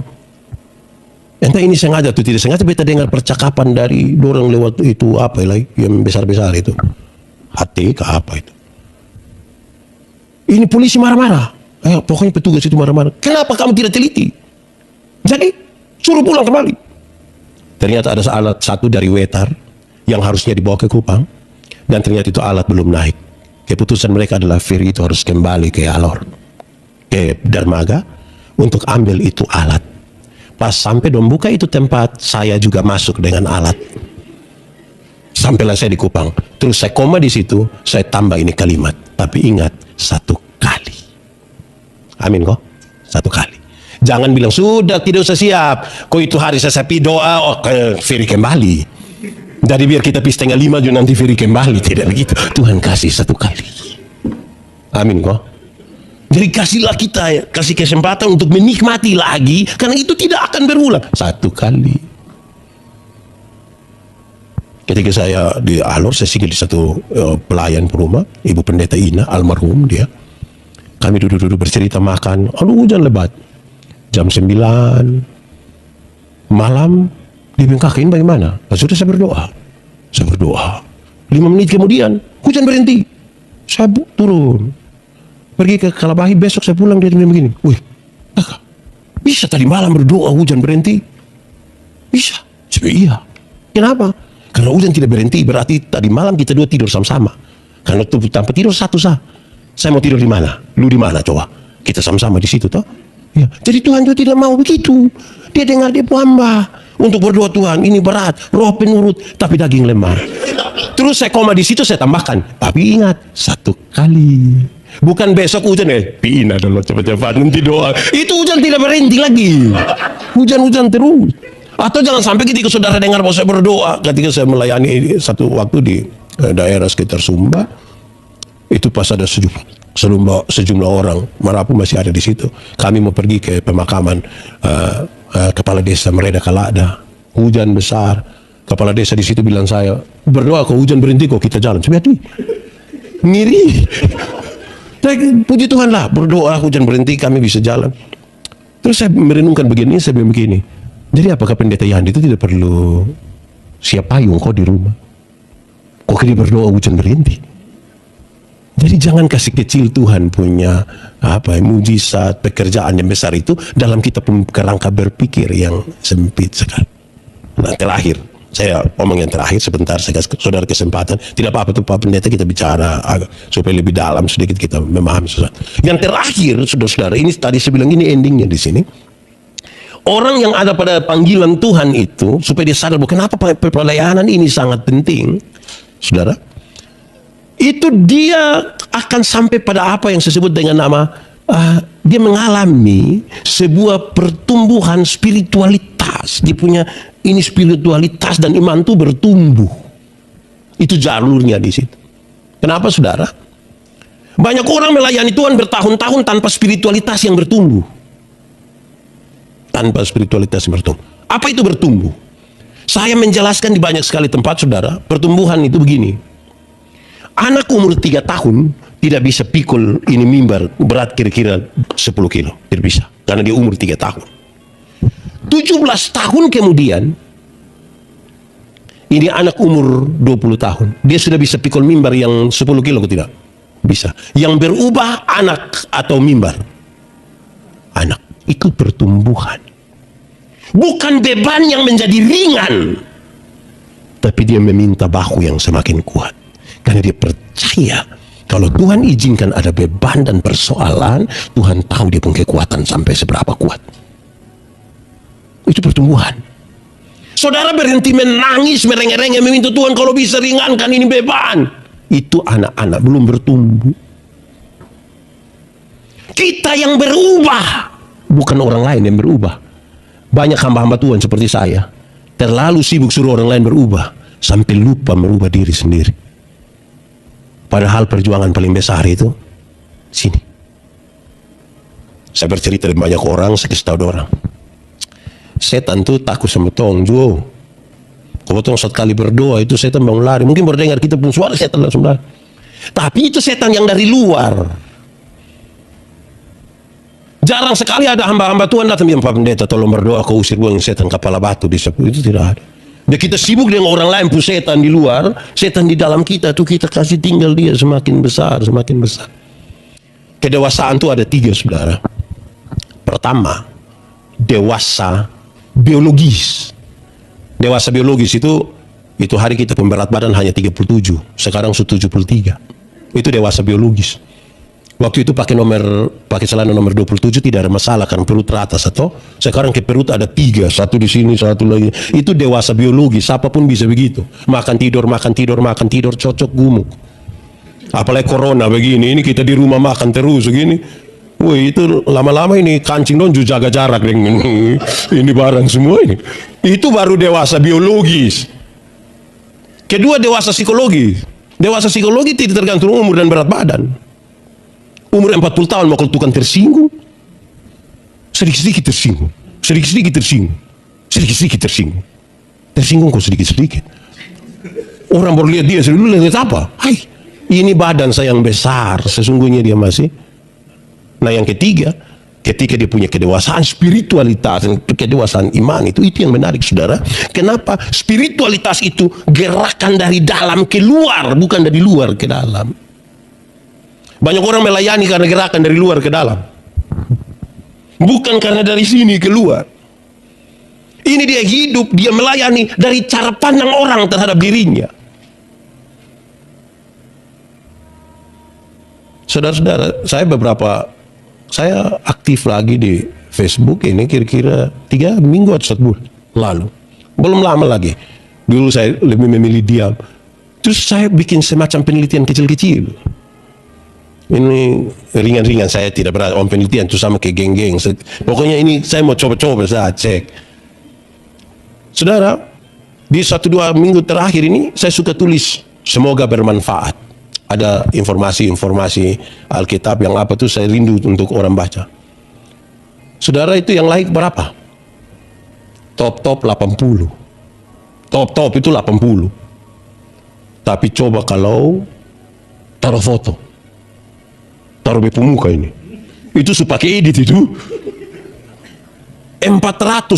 Entah ini sengaja atau tidak sengaja, beta dengar percakapan dari dorang lewat itu apa lagi yang besar-besar itu. Hati ke apa itu. Ini polisi marah-marah. Pokoknya petugas itu marah-marah. Kenapa kamu tidak teliti? Jadi suruh pulang kembali. Ternyata ada alat satu dari Wetar yang harusnya dibawa ke Kupang, dan ternyata itu alat belum naik. Keputusan mereka adalah ferry itu harus kembali ke Alor, ke Dermaga, untuk ambil itu alat. Pas sampai dong buka itu tempat, saya juga masuk dengan alat. Sampailah saya di Kupang. Terus saya koma di situ, saya tambah ini kalimat. Tapi ingat, 1 kali. Amin kok? 1 kali. Jangan bilang, sudah tidak usah siap. Kok itu hari saya sepi doa, ferry kembali. Jadi biar kita pi 4:30 juga nanti ferry kembali. Tidak begitu. Tuhan kasih 1 kali. Amin kok? Jadi kasihlah kita, kasih kesempatan untuk menikmati lagi, karena itu tidak akan berulang. 1 kali. Ketika saya di Alor, saya singgah di satu pelayan rumah, Ibu Pendeta Ina, almarhum dia. Kami duduk-duduk bercerita makan. Aduh, hujan lebat. Jam 9 malam, dia bilang, kakak ini bagaimana? Sudah saya berdoa. Saya berdoa. 5 menit kemudian, hujan berhenti. Saya turun. Pergi ke Kalabahi, besok saya pulang, dia bilang begini. Wih, kakak, bisa tadi malam berdoa hujan berhenti? Bisa. Saya bilang, iya. Kenapa? Karena hujan tidak berhenti, berarti tadi malam kita dua tidur sama-sama. Karena tanpa tidur satu sah. Saya mau tidur di mana? Lu di mana coba? Kita sama-sama di situ toh. Ya. Jadi Tuhan juga tidak mau begitu. Dia dengar dia hamba untuk berdoa, Tuhan ini berat, roh penurut, tapi daging lemah. Terus saya koma di situ, saya tambahkan, tapi ingat 1 kali. Bukan besok hujan pina dulu cepat-cepat nanti doa. Itu hujan tidak berhenti lagi. Hujan-hujan terus. Atau jangan sampai ketika saudara dengar bahwa saya berdoa ketika saya melayani satu waktu di daerah sekitar Sumba, itu pas ada sejumlah orang Marapu masih ada di situ. Kami mau pergi ke pemakaman kepala desa Mereda Kalada. Hujan besar. Kepala desa di situ bilang saya, berdoa kok hujan berhenti kok kita jalan. Sebenarnya ngiri. Puji Tuhan lah, berdoa, hujan berhenti, kami bisa jalan. Terus saya merenungkan begini, saya bilang begini. Jadi apakah pendeta Yandi itu tidak perlu siap payung kok di rumah? Kok dia berdoa hujan berhenti? Jadi jangan kasih kecil Tuhan punya mujizat, pekerjaan yang besar itu dalam kita kerangka berpikir yang sempit sekali. Nah, terakhir, saya omong yang terakhir sebentar, saya kasih saudara kesempatan. Tidak apa-apa tuh Pak Pendeta, kita bicara supaya lebih dalam sedikit kita memahami sesuatu. Yang terakhir, saudara-saudara, ini tadi saya bilang ini endingnya di sini. Orang yang ada pada panggilan Tuhan itu, supaya dia sadar bahwa kenapa pelayanan ini sangat penting, saudara, itu dia akan sampai pada apa yang saya sebut dengan nama dia mengalami sebuah pertumbuhan spiritualitas. Dia punya ini spiritualitas dan iman itu bertumbuh. Itu jalurnya di situ. Kenapa saudara? Banyak orang melayani Tuhan bertahun-tahun tanpa spiritualitas yang bertumbuh. Tanpa spiritualitas yang bertumbuh. Apa itu bertumbuh? Saya menjelaskan di banyak sekali tempat saudara. Pertumbuhan itu begini. Anak umur 3 tahun tidak bisa pikul ini mimbar berat kira-kira 10 kilo. Tidak bisa. Karena dia umur 3 tahun. 17 tahun kemudian, ini anak umur 20 tahun. Dia sudah bisa pikul mimbar yang 10 kilo atau tidak? Bisa. Yang berubah anak atau mimbar? Anak. Itu pertumbuhan. Bukan beban yang menjadi ringan. Tapi dia meminta bahu yang semakin kuat. Karena dia percaya kalau Tuhan izinkan ada beban dan persoalan, Tuhan tahu dia punya kekuatan sampai seberapa kuat. Itu pertumbuhan. Saudara berhenti menangis, merengek-rengek, meminta Tuhan kalau bisa ringankan ini beban. Itu anak-anak belum bertumbuh. Kita yang berubah, bukan orang lain yang berubah. Banyak hamba-hamba Tuhan seperti saya, terlalu sibuk suruh orang lain berubah, sampai lupa merubah diri sendiri. Padahal perjuangan paling besar itu sini. Saya bercerita dengan banyak orang, saya kasih tahu orang. Setan tuh takut sama tong, Jo. Kalau tong satu kali berdoa itu setan bangun lari. Mungkin baru dengar kita pun suara setan langsung lari. Tapi itu setan yang dari luar. Jarang sekali ada hamba-hamba Tuhan datang bilang, Pak Pendeta tolong berdoa kau usir buang setan kepala batu di sepuluh. Itu tidak ada. Dan kita sibuk dengan orang lain pun setan di luar, setan di dalam kita tuh kita kasih tinggal dia semakin besar, semakin besar. Kedewasaan tuh ada 3 saudara. Pertama, dewasa biologis. Dewasa biologis itu hari kita pemberat badan hanya 37, sekarang sudah 73. Itu dewasa biologis. Waktu itu pakai celana nomor 27 tidak ada masalah karena perut teratas atau sekarang ke perut ada 3, satu di sini, satu lagi. Itu dewasa biologis, siapapun bisa begitu. Makan tidur, cocok gumuk. Apalagi corona begini, ini kita di rumah makan terus begini. Wih, itu lama-lama ini kancing dong jaga jarak dengan ini barang semua ini. Itu baru dewasa biologis. Kedua, dewasa psikologi. Dewasa psikologi tidak tergantung umur dan berat badan. Umur 40 tahun mau tukang tersinggung, sedikit-sedikit tersinggung, sedikit-sedikit tersinggung, sedikit-sedikit tersinggung, tersinggung kok sedikit-sedikit. Orang baru lihat dia, lu lihat apa? Hai, ini badan saya yang besar, sesungguhnya dia masih. Nah yang ketiga, ketika dia punya kedewasaan spiritualitas dan kedewasaan iman itu yang menarik saudara. Kenapa? Spiritualitas itu gerakan dari dalam keluar, bukan dari luar ke dalam. Banyak orang melayani karena gerakan dari luar ke dalam, bukan karena dari sini keluar. Ini dia hidup, dia melayani dari cara pandang orang terhadap dirinya. Saudara-saudara, saya aktif lagi di Facebook ini kira-kira 3 minggu atau 1 bulan lalu. Belum lama lagi. Dulu saya lebih memilih diam. Terus saya bikin semacam penelitian kecil-kecil. Ini ringan-ringan, saya tidak berat om penelitian itu sama kayak geng-geng. Pokoknya ini saya mau coba-coba, saya cek. Saudara, di 1-2 minggu terakhir ini saya suka tulis semoga bermanfaat. Ada informasi-informasi Alkitab yang apa tuh saya rindu untuk orang baca. Saudara, itu yang like berapa? Top 80. Top itu 80. Tapi coba kalau taruh foto. taruh di pemuka ini. Itu supaya edit itu. 400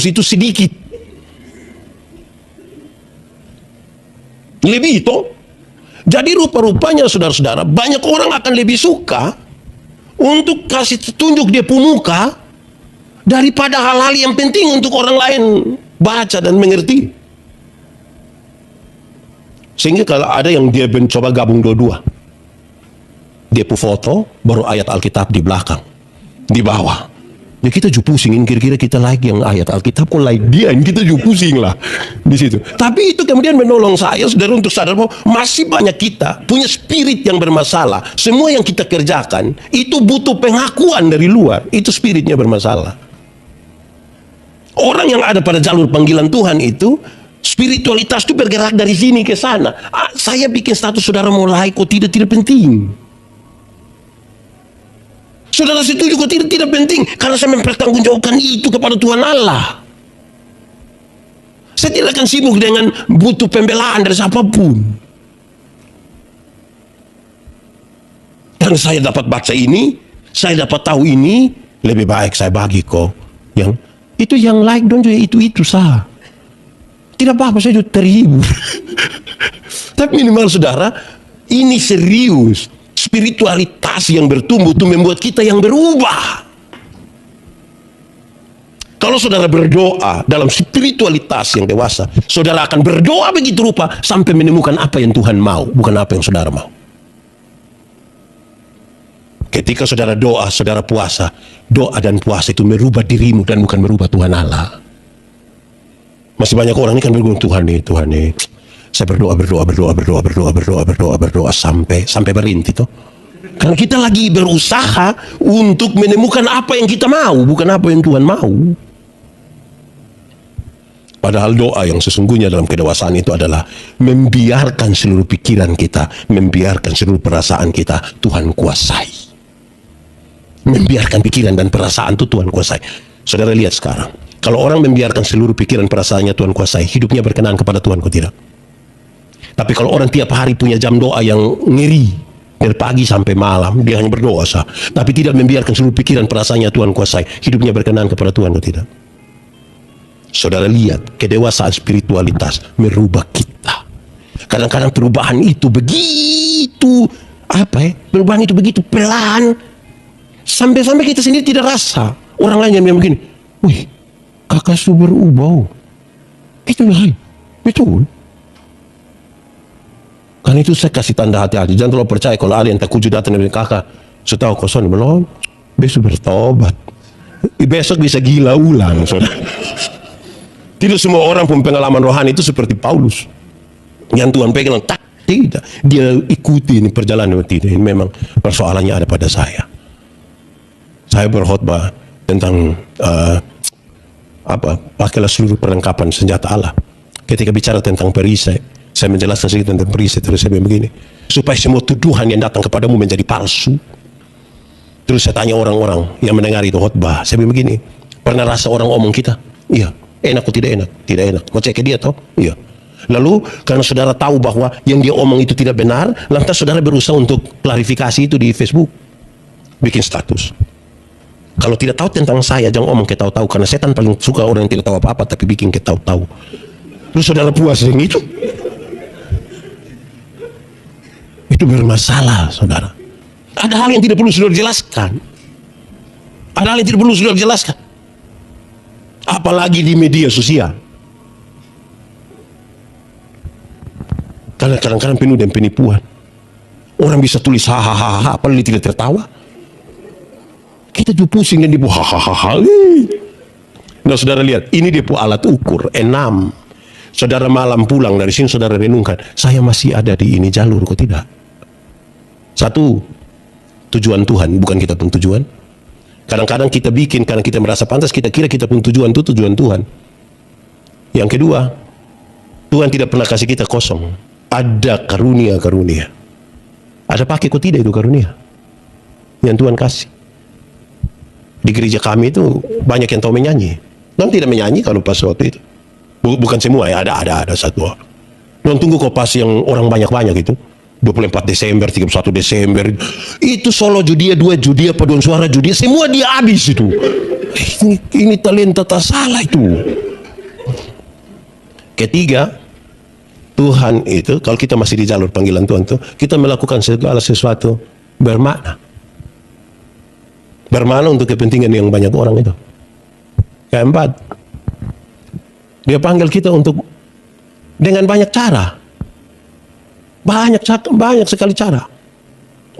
itu sedikit. Lebih itu. Jadi rupa-rupanya saudara-saudara, banyak orang akan lebih suka untuk kasih tunjuk dia pemuka daripada hal-hal yang penting untuk orang lain baca dan mengerti. Sehingga kalau ada yang dia mencoba gabung dua-dua, dia pu foto baru ayat Alkitab di belakang, di bawah. Ya kita juga pusingin, kira-kira kita like yang ayat Alkitab kok like dia, kita juga pusing lah di situ. Tapi itu kemudian menolong saya saudara untuk sadar bahwa masih banyak kita punya spirit yang bermasalah. Semua yang kita kerjakan itu butuh pengakuan dari luar, itu spiritnya bermasalah. Orang yang ada pada jalur panggilan Tuhan itu spiritualitas itu bergerak dari sini ke sana. Saya bikin status saudara mau like kok tidak penting. Saudara setuju kok tidak penting, karena saya mempertanggungjawabkan itu kepada Tuhan Allah. Saya tidak akan sibuk dengan butuh pembelaan dari siapapun. Dan saya dapat baca ini, saya dapat tahu ini, lebih baik saya bagi kok. Yang itu yang like dong juga itu sah. Tidak apa-apa, saya juga terhibur. Tapi minimal saudara, ini serius. Spiritualitas yang bertumbuh itu membuat kita yang berubah. Kalau saudara berdoa dalam spiritualitas yang dewasa, saudara akan berdoa begitu rupa sampai menemukan apa yang Tuhan mau, bukan apa yang saudara mau. Ketika saudara doa, saudara puasa, doa dan puasa itu merubah dirimu dan bukan merubah Tuhan Allah. Masih banyak orang ini kan berguna Tuhan nih. Saya berdoa sampai berhenti toh. Karena kita lagi berusaha untuk menemukan apa yang kita mau, bukan apa yang Tuhan mau. Padahal doa yang sesungguhnya dalam kedewasaan itu adalah membiarkan seluruh pikiran kita, membiarkan seluruh perasaan kita Tuhan kuasai. Membiarkan pikiran dan perasaan itu Tuhan kuasai. Saudara lihat sekarang, kalau orang membiarkan seluruh pikiran perasaannya Tuhan kuasai, hidupnya berkenan kepada Tuhan kok tidak? Tapi kalau orang tiap hari punya jam doa yang ngeri, dari pagi sampai malam dia hanya berdoa sah, tapi tidak membiarkan seluruh pikiran perasaannya Tuhan kuasai, hidupnya berkenan kepada Tuhan atau tidak? Saudara lihat, kedewasaan spiritualitas merubah kita. Kadang-kadang perubahan itu begitu perubahan itu begitu pelan, sampai kita sendiri tidak rasa. Orang lain yang bilang begini, wih, kakak su berubah. Itu lah, betul. Karena itu saya kasih tanda hati-hati. Jangan terlalu percaya kalau ada yang tak kuju datang dari kakak. Setahu kosong belum, besok bertobat. Besok bisa gila ulang. Saudara. Tidak semua orang pun pengalaman rohani itu seperti Paulus. Yang Tuhan pegang, tidak. Dia ikuti ini perjalanan tidak. Ini memang persoalannya ada pada saya. Saya berkhotbah tentang pakailah seluruh perlengkapan senjata Allah. Ketika bicara tentang perisai, saya menjelaskan sedikit tentang perisai, terus saya bilang begini, supaya semua tuduhan yang datang kepadamu menjadi palsu. Terus saya tanya orang-orang yang mendengar itu khotbah, saya bilang begini, pernah rasa orang omong kita? Iya. Enak atau tidak enak? Tidak enak. Mau cek ke dia toh? Iya. Lalu karena saudara tahu bahwa yang dia omong itu tidak benar, lantas saudara berusaha untuk klarifikasi itu di Facebook, bikin status. Kalau tidak tahu tentang saya, jangan omong ke tahu-tahu, karena setan paling suka orang yang tidak tahu apa-apa tapi bikin ke tahu-tahu. Terus saudara puas dengan itu? Itu bermasalah, saudara. Ada hal yang tidak perlu saudara jelaskan. Ada hal yang tidak perlu saudara jelaskan. Apalagi di media sosial. Karena kadang-kadang penuh dengan penipuan. Orang bisa tulis hahaha, padahal dia tidak tertawa. Kita juga pusing dan dibu hahaha. Nah saudara lihat, ini dia alat ukur 6. Saudara malam pulang dari sini, saudara renungkan, saya masih ada di ini jalur kok tidak? Satu, tujuan Tuhan, bukan kita pun tujuan. Kadang-kadang kita bikin karena kita merasa pantas, kita kira kita pun tujuan itu tujuan Tuhan. Yang kedua, Tuhan tidak pernah kasih kita kosong. Ada karunia-karunia. Ada pakai kok tidak itu karunia yang Tuhan kasih. Di gereja kami itu banyak yang tahu menyanyi. Non tidak menyanyi kalau pas waktu itu. Bukan semua ya, ada satu. Non tunggu kok pas yang orang banyak-banyak itu. 24 Desember, 31 Desember. Itu Solo Judia, 2 Judia, paduan suara Judia, semua dia habis itu. Ini talenta tak salah itu. Ketiga, Tuhan itu, kalau kita masih di jalur panggilan Tuhan itu, kita melakukan segala sesuatu bermakna. Bermakna untuk kepentingan yang banyak orang itu. Keempat, dia panggil kita untuk dengan banyak cara. Banyak sekali cara.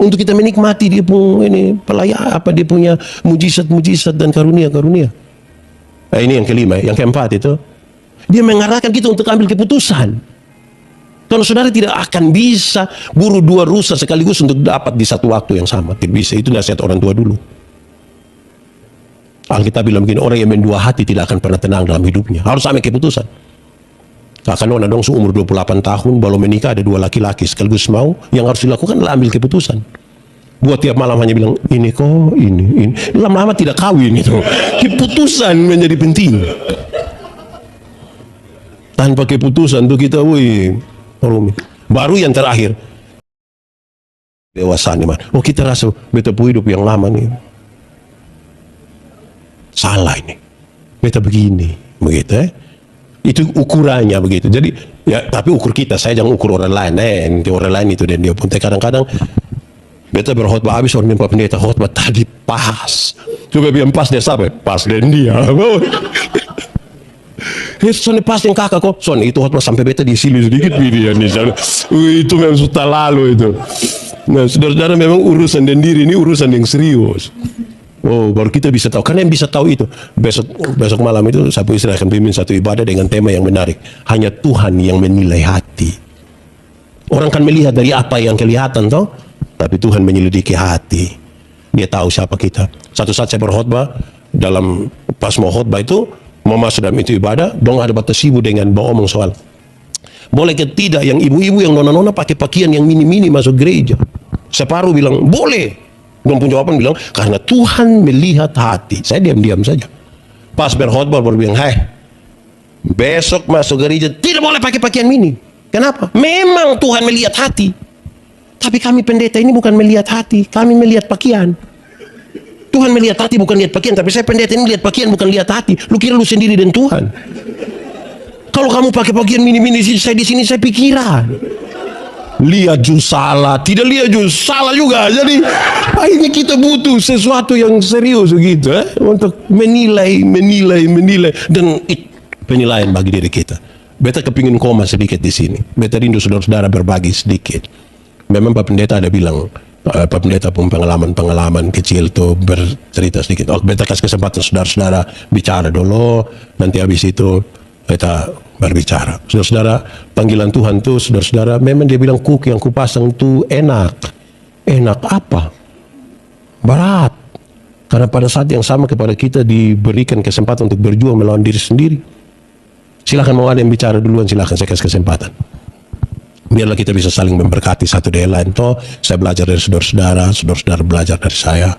Untuk kita menikmati dia punya ini dia punya mujizat-mujizat dan karunia-karunia. Nah, ini yang kelima, yang keempat itu dia mengarahkan kita untuk ambil keputusan. Kalau saudara tidak akan bisa buru 2 rusa sekaligus untuk dapat di satu waktu yang sama. Tidak bisa, itu nasihat orang tua dulu. Alkitab bilang begini, orang yang mendua hati tidak akan pernah tenang dalam hidupnya. Harus ambil keputusan. Akan ada dong seumur 28 tahun, baru menikah ada 2 laki-laki sekaligus mau, yang harus dilakukan adalah ambil keputusan. Buat tiap malam hanya bilang, ini kok, ini. Lama-lama tidak kawin itu. Keputusan menjadi penting. Tanpa keputusan tuh kita, rumit. Baru yang terakhir, dewasa nih, man. Oh, kita rasa beta hidup yang lama nih. Salah ini. Beta begini, begitu Itu ukurannya begitu. Jadi ya, tapi ukur kita, saya jangan ukur orang lain. Nanti orang lain itu dan dia pun. Kadang-kadang beta berkhotbah habis orang pendeta khotbah tadi pas. Coba biar pas dia sampai, pas dan dia. Soalnya pas yang kakak kok. Soalnya itu khotbah sampai beta di sini sedikit dia nih. Itu memang sudah lalu itu. Nah, saudara-saudara, memang urusan dan diri ini urusan yang serius. Oh, baru kita bisa tahu. Karena yang bisa tahu itu besok malam itu Sapu Istri akan pimpin satu ibadah dengan tema yang menarik. Hanya Tuhan yang menilai hati. Orang kan melihat dari apa yang kelihatan toh, tapi Tuhan menyelidiki hati. Dia tahu siapa kita. Satu saat saya berkhotbah, dalam pas mau khotbah itu mau masuk dalam itu ibadah, dong ada batas ibu dengan bawa omong soal boleh ke tidak yang ibu-ibu yang nona-nona pakai pakaian yang mini-mini masuk gereja. Separuh bilang boleh. Dong pun jawaban bilang, karena Tuhan melihat hati. Saya diam-diam saja. Pas berkhotbah baru bilang, besok masuk gereja tidak boleh pakai pakaian mini. Kenapa? Memang Tuhan melihat hati. Tapi kami pendeta ini bukan melihat hati, kami melihat pakaian. Tuhan melihat hati bukan lihat pakaian, tapi saya pendeta ini lihat pakaian bukan lihat hati. Lu kira lu sendiri dan Tuhan. Kalau kamu pakai pakaian mini-mini, saya di sini saya pikiran. Lihat jus salah, tidak lihat jus salah juga. Jadi akhirnya kita butuh sesuatu yang serius begitu untuk menilai dan penilaian bagi diri kita. Beta kepingin koma sedikit di sini. Beta rindu saudara-saudara berbagi sedikit. Memang Pak Pendeta ada bilang, Pak Pendeta pun pengalaman kecil tuh bercerita sedikit. Oh, beta kasih kesempatan saudara-saudara bicara dulu, nanti habis itu beta berbicara. Saudara-saudara, panggilan Tuhan tuh, saudara-saudara, memang dia bilang kuk yang kupasang itu enak. Enak apa? Berat. Karena pada saat yang sama kepada kita diberikan kesempatan untuk berjuang melawan diri sendiri. Silakan, mau ada yang bicara duluan, silakan, saya kasih kesempatan. Biarlah kita bisa saling memberkati satu dengan lain. Toh, saya belajar dari saudara-saudara, saudara-saudara belajar dari saya.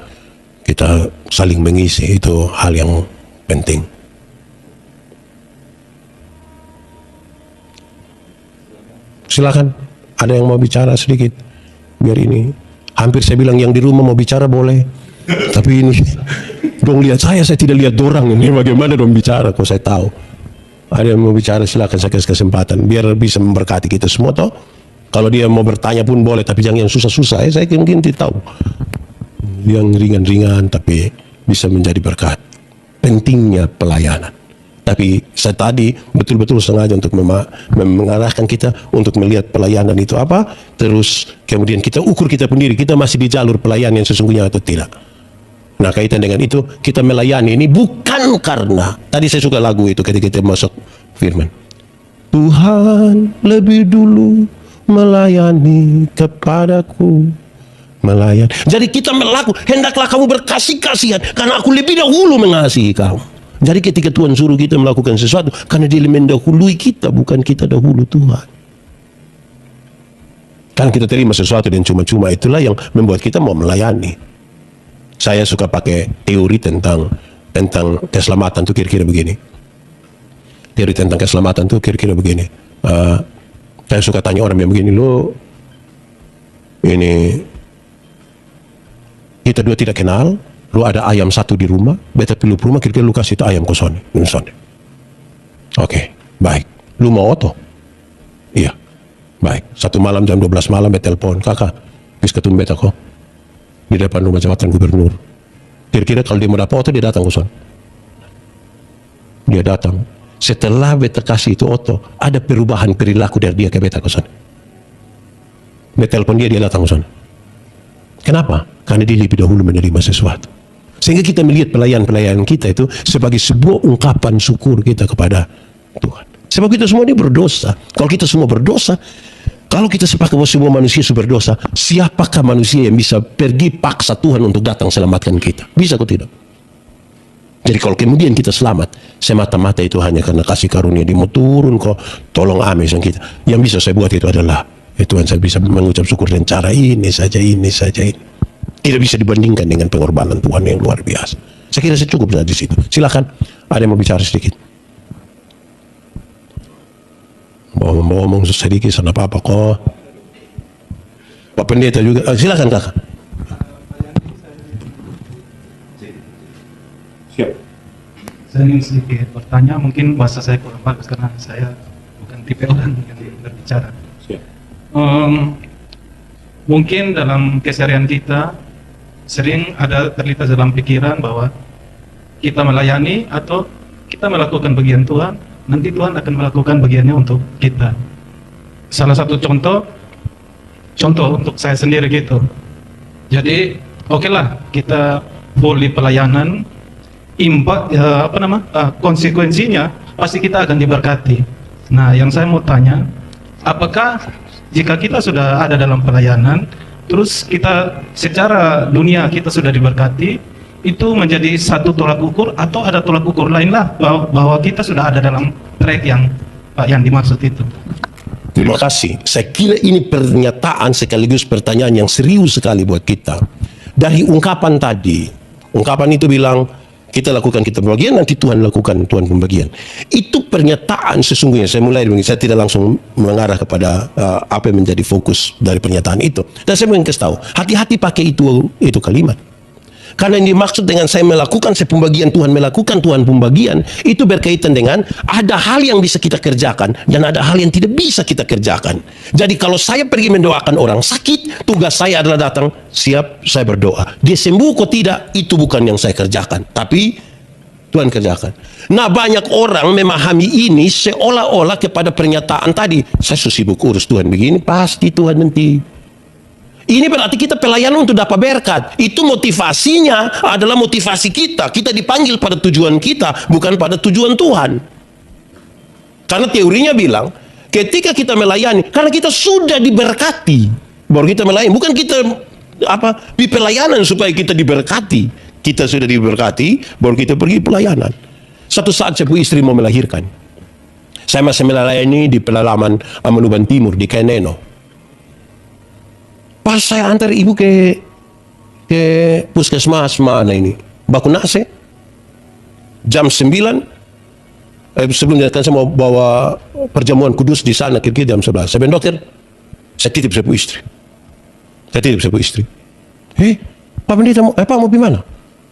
Kita saling mengisi, itu hal yang penting. Silakan, ada yang mau bicara sedikit. Biar ini, hampir saya bilang yang di rumah mau bicara boleh. Tapi ini, dong lihat saya tidak lihat dorang ini. Bagaimana dong bicara, kok saya tahu. Ada yang mau bicara, silakan, saya kasih kesempatan. Biar bisa memberkati kita semua toh. Kalau dia mau bertanya pun boleh, tapi jangan yang susah-susah. Saya mungkin tidak tahu. Yang ringan-ringan, tapi bisa menjadi berkat. Pentingnya pelayanan. Tapi saya tadi betul-betul sengaja untuk mengarahkan kita untuk melihat pelayanan itu apa. Terus kemudian kita ukur kita sendiri, kita masih di jalur pelayanan yang sesungguhnya atau tidak. Nah, kaitan dengan itu, kita melayani ini bukan karena, tadi saya suka lagu itu ketika kita masuk firman. Tuhan lebih dulu melayani kepadaku. Melayani. Jadi kita melakukan, hendaklah kamu berkasih kasihan karena aku lebih dahulu mengasihi kamu. Jadi ketika Tuhan suruh kita melakukan sesuatu, karena dia mendahului kita, bukan kita dahulu Tuhan. Kan kita terima sesuatu dan cuma-cuma, itulah yang membuat kita mau melayani. Saya suka pakai teori tentang keselamatan itu kira-kira begini. Teori tentang keselamatan itu kira-kira begini. Saya suka tanya orang yang begini, lo ini kita dua tidak kenal, lu ada ayam satu di rumah, beta pilih rumah, kira-kira lu kasih itu ayam kosong. Oke, baik. Lu mau oto? Iya, baik. Satu malam jam 12 malam, beta telepon, kakak, bis ketemu beta kok di depan rumah jabatan gubernur. Kira-kira kalau dia mau dapat oto, dia datang kosong. Dia datang. Setelah beta kasih itu oto, ada perubahan perilaku dari dia ke beta kosong. Beta telepon dia datang kosong. Kenapa? Karena dia lebih dahulu menerima sesuatu. Sehingga kita melihat pelayan-pelayan kita itu sebagai sebuah ungkapan syukur kita kepada Tuhan. Sebab kita semua ini berdosa. Kalau kita semua berdosa, kalau kita sepakat bahwa semua manusia berdosa, siapakah manusia yang bisa pergi paksa Tuhan untuk datang selamatkan kita? Bisa atau tidak? Jadi kalau kemudian kita selamat, semata-mata itu hanya karena kasih karunia dia mau turun kok, tolong amin kita. Yang bisa saya buat itu adalah, Tuhan saya bisa mengucap syukur dengan cara ini saja. Tidak bisa dibandingkan dengan pengorbanan Tuhan yang luar biasa. Saya kira saya cukup di situ. Silakan, ada yang mau bicara sedikit. Mau ngomong sedikit, sana apa kok. Pak Pendeta juga, silakan kakak. Siap. Saya ingin sedikit bertanya, mungkin bahasa saya kurang bagus karena saya bukan tipe orang yang berbicara. Siap. Mungkin dalam keseharian kita sering ada terlintas dalam pikiran bahwa kita melayani atau kita melakukan bagian Tuhan, nanti Tuhan akan melakukan bagiannya untuk kita. Salah satu contoh untuk saya sendiri gitu. Jadi oke lah kita boleh pelayanan, konsekuensinya pasti kita akan diberkati. Nah, yang saya mau tanya, apakah jika kita sudah ada dalam pelayanan, terus kita secara dunia kita sudah diberkati, itu menjadi satu tolak ukur atau ada tolak ukur lain lah bahwa kita sudah ada dalam track yang dimaksud itu? Terima kasih. Saya kira ini pernyataan sekaligus pertanyaan yang serius sekali buat kita. Dari ungkapan tadi, ungkapan itu bilang, kita lakukan kita pembagian, nanti Tuhan lakukan Tuhan pembagian. Itu pernyataan sesungguhnya. Saya mulai dengan, saya tidak langsung mengarah kepada apa yang menjadi fokus dari pernyataan itu. Dan saya ingin kasih tahu, hati-hati pakai itu kalimat. Karena yang dimaksud dengan saya melakukan saya pembagian, Tuhan melakukan Tuhan pembagian, itu berkaitan dengan ada hal yang bisa kita kerjakan dan ada hal yang tidak bisa kita kerjakan. Jadi kalau saya pergi mendoakan orang sakit, tugas saya adalah datang, siap saya berdoa. Dia sembuh kok tidak, itu bukan yang saya kerjakan, tapi Tuhan kerjakan. Nah, banyak orang memahami ini seolah-olah kepada pernyataan tadi, saya sibuk urus Tuhan begini, pasti Tuhan nanti. Ini berarti kita pelayanan untuk dapat berkat. Itu motivasinya adalah motivasi kita. Kita dipanggil pada tujuan kita, bukan pada tujuan Tuhan. Karena teorinya bilang, ketika kita melayani, karena kita sudah diberkati, baru kita melayani. Bukan kita di pelayanan supaya kita diberkati. Kita sudah diberkati, baru kita pergi pelayanan. Satu saat saya punya istri mau melahirkan. Saya masih melayani di pedalaman Amanuban Timur, di Keneno. Pas saya antar ibu ke puskesmas mana ini, Bakunase, jam 9, sebelum datang saya mau bawa perjamuan kudus di sana, kira-kira jam 11. Saya bilang, dokter, saya titip saya istri. Pak Pendeta, Pak mau di mana?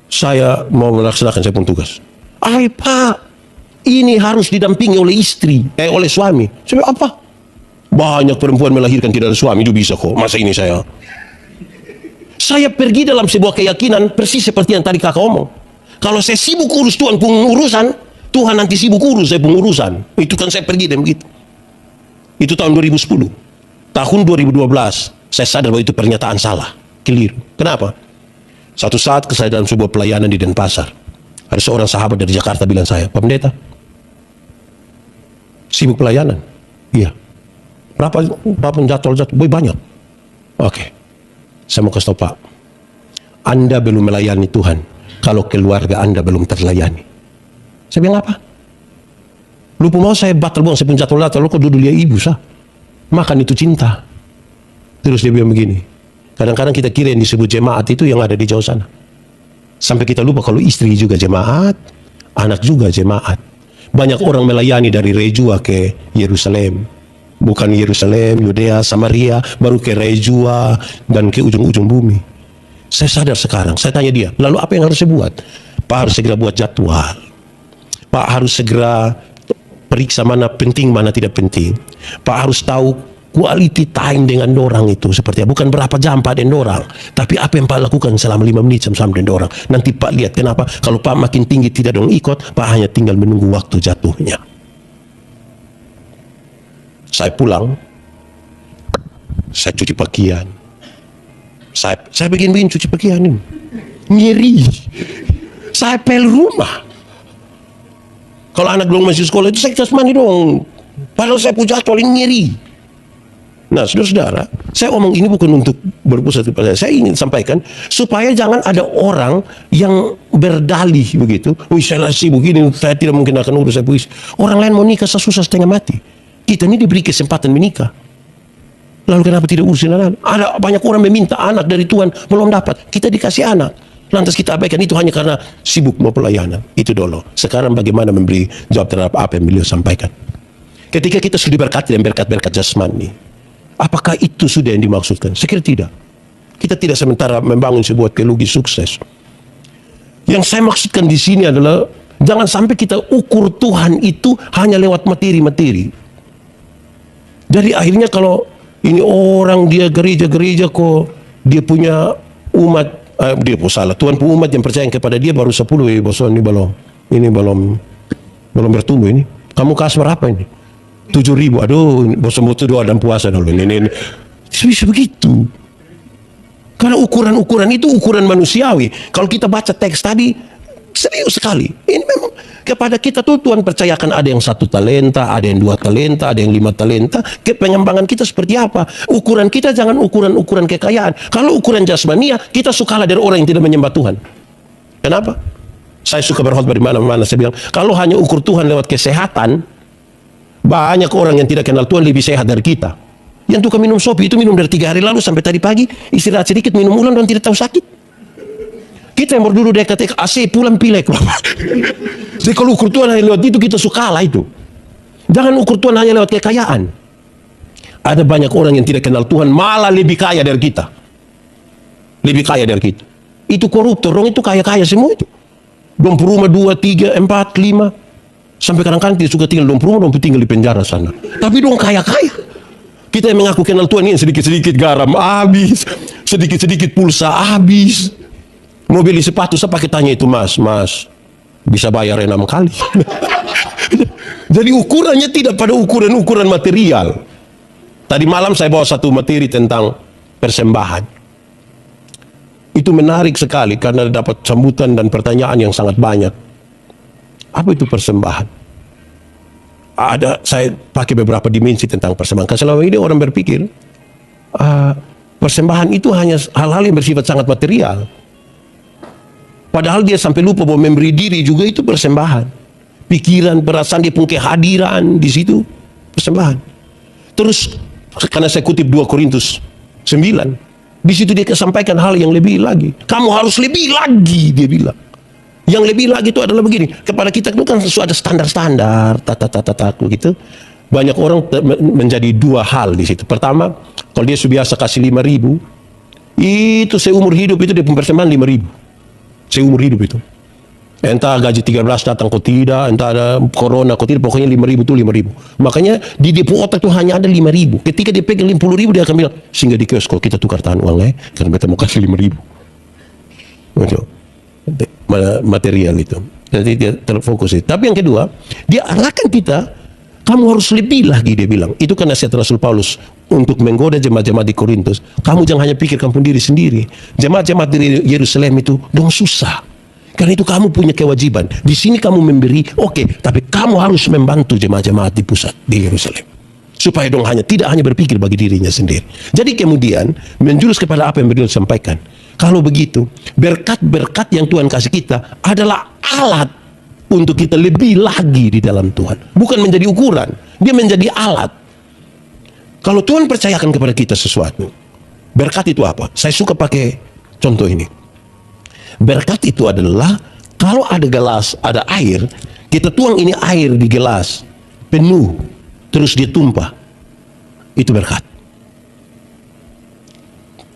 Saya mau melaksanakan saya pun tugas. Pak, ini harus didampingi oleh istri, oleh suami. Saya bilang, apa? Banyak perempuan melahirkan tidak ada suami, itu bisa kok. Masa ini saya pergi dalam sebuah keyakinan persis seperti yang tadi kakak omong. Kalau saya sibuk urus Tuhan pengurusan, Tuhan nanti sibuk urus saya pengurusan. Itu kan saya pergi dan begitu. Itu tahun 2010. Tahun 2012 saya sadar bahwa itu pernyataan salah, keliru. Kenapa? Satu saat saya dalam sebuah pelayanan di Denpasar, ada seorang sahabat dari Jakarta bilang saya, Pak Pendeta, sibuk pelayanan? Iya. Berapa jadwal? Banyak. Oke. Saya mau kasih tahu Pak, Anda belum melayani Tuhan kalau keluarga Anda belum terlayani. Saya bilang apa? Lupa mau saya batal saya pun jadwal, lu kok duduk lihat ibu sah. Makan itu cinta. Terus dia bilang begini, kadang-kadang kita kira yang disebut jemaat itu yang ada di jauh sana. Sampai kita lupa kalau istri juga jemaat, anak juga jemaat. Banyak orang melayani dari Rejua ke Yerusalem. Bukan Yerusalem, Yudea, Samaria, baru ke Rejua, dan ke ujung-ujung bumi. Saya sadar sekarang, saya tanya dia, lalu apa yang harus saya buat? Pak harus segera buat jadwal. Pak harus segera periksa mana penting, mana tidak penting. Pak harus tahu quality time dengan orang itu seperti apa. Bukan berapa jam Pak dengan orang, tapi apa yang Pak lakukan selama 5 menit sama dengan orang. Nanti Pak lihat kenapa kalau Pak makin tinggi tidak dong ikut, Pak hanya tinggal menunggu waktu jatuhnya. Saya pulang, saya cuci pakaian, saya begini cuci pakaian ini, nyeri, saya pel rumah. Kalau anak belum masih sekolah itu saya cas mandi dong, padahal saya punya jadwal ini nyeri. Nah, saudara-saudara, saya omong ini bukan untuk berpusat kepada saya ingin sampaikan supaya jangan ada orang yang berdalih begitu. Wih, saya sibuk begini, saya tidak mungkin akan urus saya puisi. Orang lain mau nikah susah setengah mati. Kita ini diberi kesempatan menikah. Lalu kenapa tidak urusin anak? Ada banyak orang meminta anak dari Tuhan belum dapat. Kita dikasih anak. Lantas kita abaikan itu hanya karena sibuk mau pelayanan. Itu dulu. Sekarang bagaimana memberi jawab terhadap apa yang beliau sampaikan. Ketika kita sudah diberkati dan berkat-berkat jasmani, apakah itu sudah yang dimaksudkan? Saya kira tidak. Kita tidak sementara membangun sebuah teologi sukses. Yang saya maksudkan di sini adalah jangan sampai kita ukur Tuhan itu hanya lewat materi-materi. Jadi akhirnya kalau ini orang dia gereja-gereja kok dia punya umat, dia salah. Tuhan punya umat yang percaya kepada dia baru 10 bosan ini belum bertumbuh ini. Kamu kasih berapa ini? 7.000. Aduh, bosan-bosan doa dan puasa dulu. Ini. Bisa begitu. Karena ukuran-ukuran itu ukuran manusiawi. Kalau kita baca teks tadi serius sekali. Ini memang kepada kita tuh Tuhan percayakan ada yang 1 talenta, ada yang 2 talenta, ada yang 5 talenta. Pengembangan kita seperti apa? Ukuran kita jangan ukuran kekayaan. Kalau ukuran jasmania, kita sukalah dari orang yang tidak menyembah Tuhan. Kenapa? Saya suka berkhotbah di mana-mana. Saya bilang, kalau hanya ukur Tuhan lewat kesehatan, banyak orang yang tidak kenal Tuhan lebih sehat dari kita. Yang tukang minum sopi itu minum dari 3 hari lalu sampai tadi pagi, istirahat sedikit, minum ulang dan tidak tahu sakit. Kita yang berduduk dekat AC pulang pilek. Jadi kalau ukur Tuhan hanya lewat itu kita sukalah itu. Jangan ukur Tuhan hanya lewat kekayaan. Ada banyak orang yang tidak kenal Tuhan malah lebih kaya dari kita. Lebih kaya dari kita. Itu koruptor, orang itu kaya-kaya semua itu. Dong rumah 2, 3, 4, 5. Sampai kadang-kadang tidak suka tinggal dong rumah, dong tinggal di penjara sana. Tapi dong kaya-kaya. Kita yang mengaku kenal Tuhan ini sedikit-sedikit garam habis, sedikit-sedikit pulsa habis. Mau beli sepatu, saya pakai tanya itu, mas, bisa bayar 6 kali. Jadi ukurannya tidak pada ukuran material. Tadi malam saya bawa satu materi tentang persembahan. Itu menarik sekali karena dapat sambutan dan pertanyaan yang sangat banyak. Apa itu persembahan? Saya pakai beberapa dimensi tentang persembahan. Karena selama ini orang berpikir persembahan itu hanya hal-hal yang bersifat sangat material. Padahal dia sampai lupa bahwa memberi diri juga itu persembahan. Pikiran, perasaan, dia punya kehadiran di situ persembahan. Terus karena saya kutip 2 Korintus 9, di situ dia sampaikan hal yang lebih lagi. Kamu harus lebih lagi, dia bilang. Yang lebih lagi itu adalah begini. Kepada kita itu kan ada standar-standar, tata begitu. Banyak orang menjadi 2 hal di situ. Pertama, kalau dia biasa kasih 5.000, itu seumur hidup itu dia persembahan 5.000. Seumur hidup itu. Entah gaji 13 datang kok tidak, entah ada corona kok tidak, pokoknya 5.000 itu 5.000. Makanya di depo otak itu hanya ada 5.000. Ketika dia pegang 50.000 dia akan bilang, sehingga di kios kalau kita tukar tahan uang karena kita mau kasih 5.000. Material itu. Jadi dia terfokus itu. Tapi yang kedua, dia arahkan kita, kamu harus lebih lagi, dia bilang. Itu kan nasihat Rasul Paulus untuk menggoda jemaat-jemaat di Korintus. Kamu jangan hanya pikirkan diri sendiri. Jemaat-jemaat di Yerusalem itu dong susah. Karena itu kamu punya kewajiban. Di sini kamu memberi, oke, tapi kamu harus membantu jemaat-jemaat di pusat di Yerusalem. Supaya dong tidak hanya berpikir bagi dirinya sendiri. Jadi kemudian menjurus kepada apa yang beliau sampaikan. Kalau begitu, berkat-berkat yang Tuhan kasih kita adalah alat untuk kita lebih lagi di dalam Tuhan. Bukan menjadi ukuran, dia menjadi alat. Kalau Tuhan percayakan kepada kita sesuatu, berkat itu apa? Saya suka pakai contoh ini. Berkat itu adalah kalau ada gelas, ada air, kita tuang ini air di gelas penuh, terus dia tumpah. itu berkat.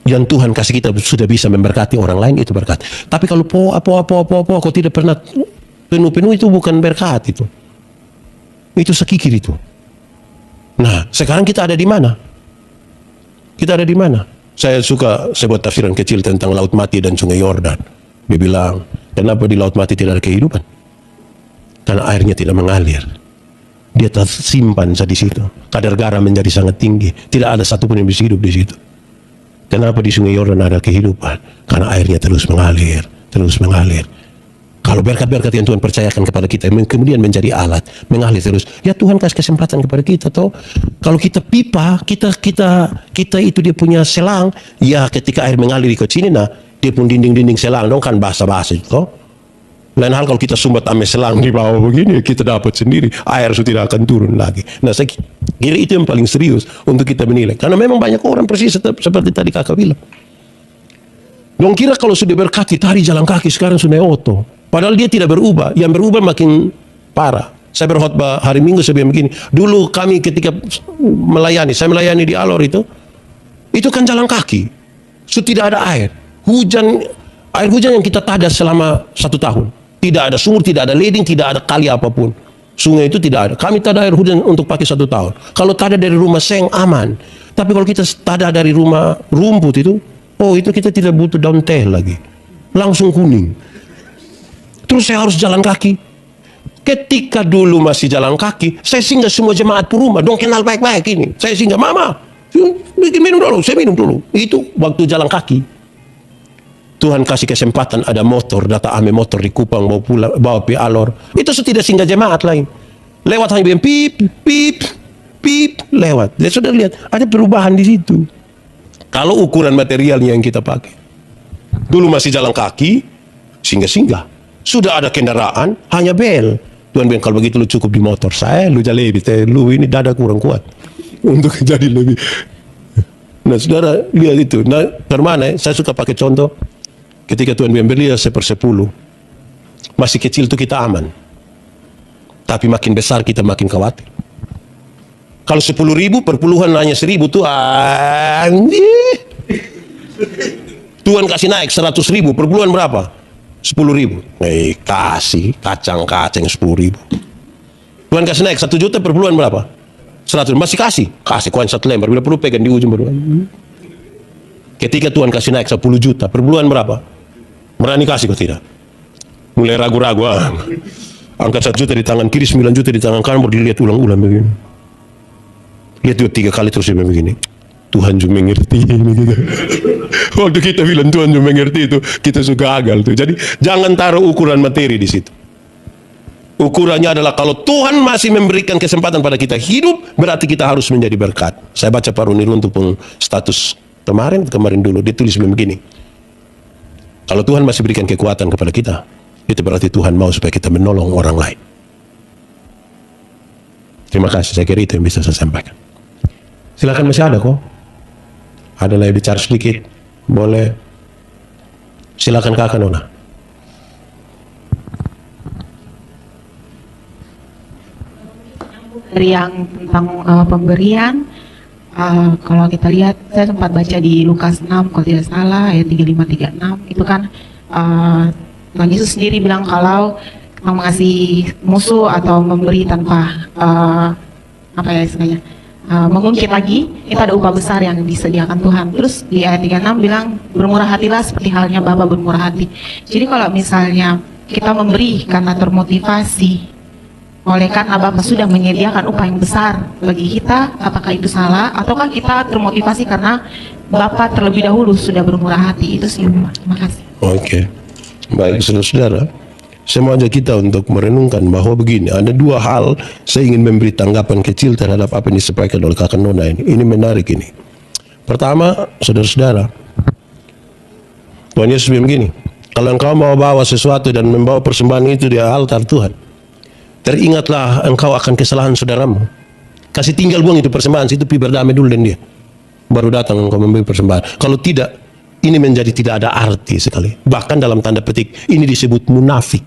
Yang Tuhan kasih kita sudah bisa memberkati orang lain, itu berkat. Tapi kalau kau tidak pernah penuh-penuh, itu bukan berkat itu. Itu sekikir itu. Nah, sekarang kita ada di mana? Kita ada di mana? Saya buat tafsiran kecil tentang Laut Mati dan Sungai Yordan. Dia bilang, kenapa di Laut Mati tidak ada kehidupan? Karena airnya tidak mengalir. Dia tersimpan di situ. Kadar garam menjadi sangat tinggi. Tidak ada satupun yang bisa hidup di situ. Kenapa di Sungai Yordan ada kehidupan? Karena airnya terus mengalir, terus mengalir. Kalau berkat-berkat yang Tuhan percayakan kepada kita, kemudian menjadi alat, mengalir terus. Ya Tuhan kasih kesempatan kepada kita, toh. Kalau kita pipa, kita itu dia punya selang. Ya ketika air mengalir ke sini, nah dia pun dinding-dinding selang, dong kan basa-basi, toh. Lain hal kalau kita sumbat ame selang di bawah begini, kita dapat sendiri, air sudah tidak akan turun lagi. Nah saya kira itu yang paling serius untuk kita menilai. Karena memang banyak orang persis seperti tadi kakak bilang. Dong kira kalau sudah berkati tadi jalan kaki, sekarang sudah oto. Padahal dia tidak berubah, yang berubah makin parah. Saya berkhotbah hari Minggu sebelum begini. Dulu kami ketika saya melayani di Alor itu kan jalan kaki. Sudah tidak ada air. Air hujan yang kita tadas selama 1 tahun. Tidak ada sumur, tidak ada leding, tidak ada kali apapun. Sungai itu tidak ada. Kami tada air hujan untuk pakai 1 tahun. Kalau tada dari rumah seng aman. Tapi kalau kita tada dari rumah rumput itu kita tidak butuh daun teh lagi. Langsung kuning. Terus saya harus jalan kaki. Ketika dulu masih jalan kaki, saya singgah semua jemaat rumah. Dong kenal baik-baik ini. Saya singgah, mama, minum dulu, saya minum dulu. Itu waktu jalan kaki. Tuhan kasih kesempatan ada motor, data ame motor di Kupang bawa pi Alor. Itu tidak singgah jemaat lain. Lewat hanya bilang pip, pip, pip, lewat. Dia sudah lihat ada perubahan di situ. Kalau ukuran materialnya yang kita pakai. Dulu masih jalan kaki, singgah-singgah. Sudah ada kendaraan, hanya bel. Tuhan bilang kalau begitu lu cukup di motor. Saya lu jalebi, lu ini dada kurang kuat untuk jadi lebih. Nah saudara lihat itu. Nah karena saya suka pakai contoh. Ketika Tuhan bilang beli 1/10, masih kecil itu kita aman. Tapi makin besar kita makin khawatir. Kalau 10.000 per puluhan hanya 1.000 tuh Tuhan kasih naik 100.000 per puluhan berapa? 10.000. Kasih kacang-kacang 10.000. Tuhan kasih naik 1 juta per puluhan berapa? 100. Masih kasih koin 1 lembar. Bila perlu pegang di ujung baru. Ketika Tuhan kasih naik 10 juta per bulan berapa? Berani kasih kok tidak? Mulai ragu-ragu. Angkat 1 juta di tangan kiri, 9 juta di tangan kanan, baru dilihat ulang-ulang begini. Lihat 2-3 kali terus dia begini. Tuhan juga mengerti ini gitu. Waktu kita bilang Tuhan juga mengerti itu, kita suka gagal tuh. Jadi jangan taruh ukuran materi di situ. Ukurannya adalah kalau Tuhan masih memberikan kesempatan pada kita hidup, berarti kita harus menjadi berkat. Saya baca Pak Runir untuk status kemarin dulu, dia tulis begini. Kalau Tuhan masih berikan kekuatan kepada kita, itu berarti Tuhan mau supaya kita menolong orang lain. Terima kasih, saya kira itu yang bisa saya sampaikan. Silakan, masih ada kok. Ada lagi bicara sedikit, boleh. Silakan Kakak Nona. Dari yang tentang pemberian, kalau kita lihat, saya sempat baca di Lukas 6 kalau tidak salah ayat 35-36 itu kan Tuhan Yesus sendiri bilang kalau mengasihi musuh atau memberi tanpa istilahnya mengungkit lagi, itu ada upah besar yang disediakan Tuhan. Terus di ayat 36 bilang bermurah hatilah seperti halnya Bapa bermurah hati. Jadi kalau misalnya kita memberi karena termotivasi oleh karena Bapak sudah menyediakan upah yang besar bagi kita, apakah itu salah? Ataukah kita termotivasi karena Bapak terlebih dahulu sudah bermurah hati? Itu sih, terima kasih. Oke, baik saudara-saudara, saya mau ajak kita untuk merenungkan bahwa begini, ada 2 hal saya ingin memberi tanggapan kecil terhadap apa yang disampaikan oleh Kakak Nona ini. Ini menarik ini. Pertama, saudara-saudara, Tuhan Yesus bilang begini, kalau engkau mau bawa sesuatu dan membawa persembahan itu di altar Tuhan, teringatlah engkau akan kesalahan saudaramu. Kasih tinggal buang itu persembahan, situ pi berdamai dulu dengan dia. Baru datang engkau memberi persembahan. Kalau tidak, ini menjadi tidak ada arti sekali. Bahkan dalam tanda petik, ini disebut munafik.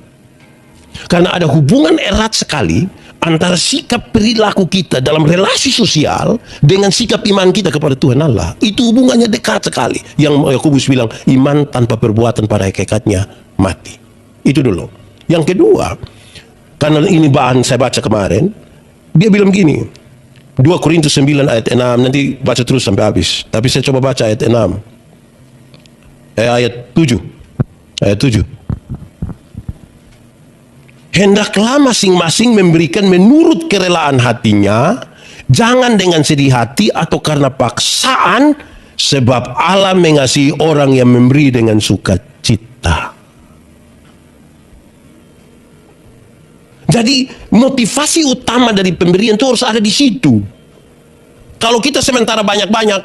Karena ada hubungan erat sekali antara sikap perilaku kita dalam relasi sosial dengan sikap iman kita kepada Tuhan Allah. Itu hubungannya dekat sekali. Yang Yakobus bilang, iman tanpa perbuatan pada hakikatnya mati. Itu dulu. Yang kedua, karena ini bahan saya baca kemarin, dia bilang gini, 2 Korintus 9 ayat 6, nanti baca terus sampai habis. Tapi saya coba baca ayat 6. Ayat 7. Ayat 7. Hendaklah masing-masing memberikan menurut kerelaan hatinya, jangan dengan sedih hati atau karena paksaan, sebab Allah mengasihi orang yang memberi dengan sukacita. Jadi motivasi utama dari pemberian itu harus ada di situ. Kalau kita sementara banyak-banyak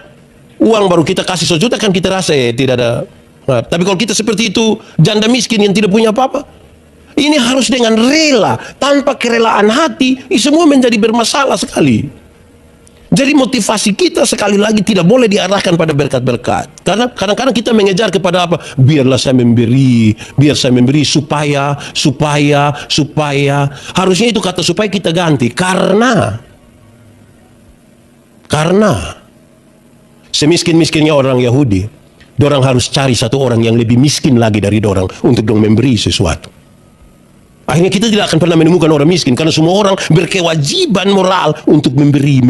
uang baru kita kasih 1 juta, kan kita rasa tidak ada. Nah, tapi kalau kita seperti itu, janda miskin yang tidak punya apa-apa, ini harus dengan rela, tanpa kerelaan hati, ini semua menjadi bermasalah sekali. Jadi motivasi kita sekali lagi tidak boleh diarahkan pada berkat-berkat. Karena kadang-kadang kita mengejar kepada apa? Biarlah saya memberi, biar saya memberi supaya. Harusnya itu kata supaya kita ganti. Karena semiskin-miskinnya orang Yahudi, dorang harus cari satu orang yang lebih miskin lagi dari dorang untuk dong memberi sesuatu. Akhirnya kita tidak akan pernah menemukan orang miskin, karena semua orang berkewajiban moral untuk memberi.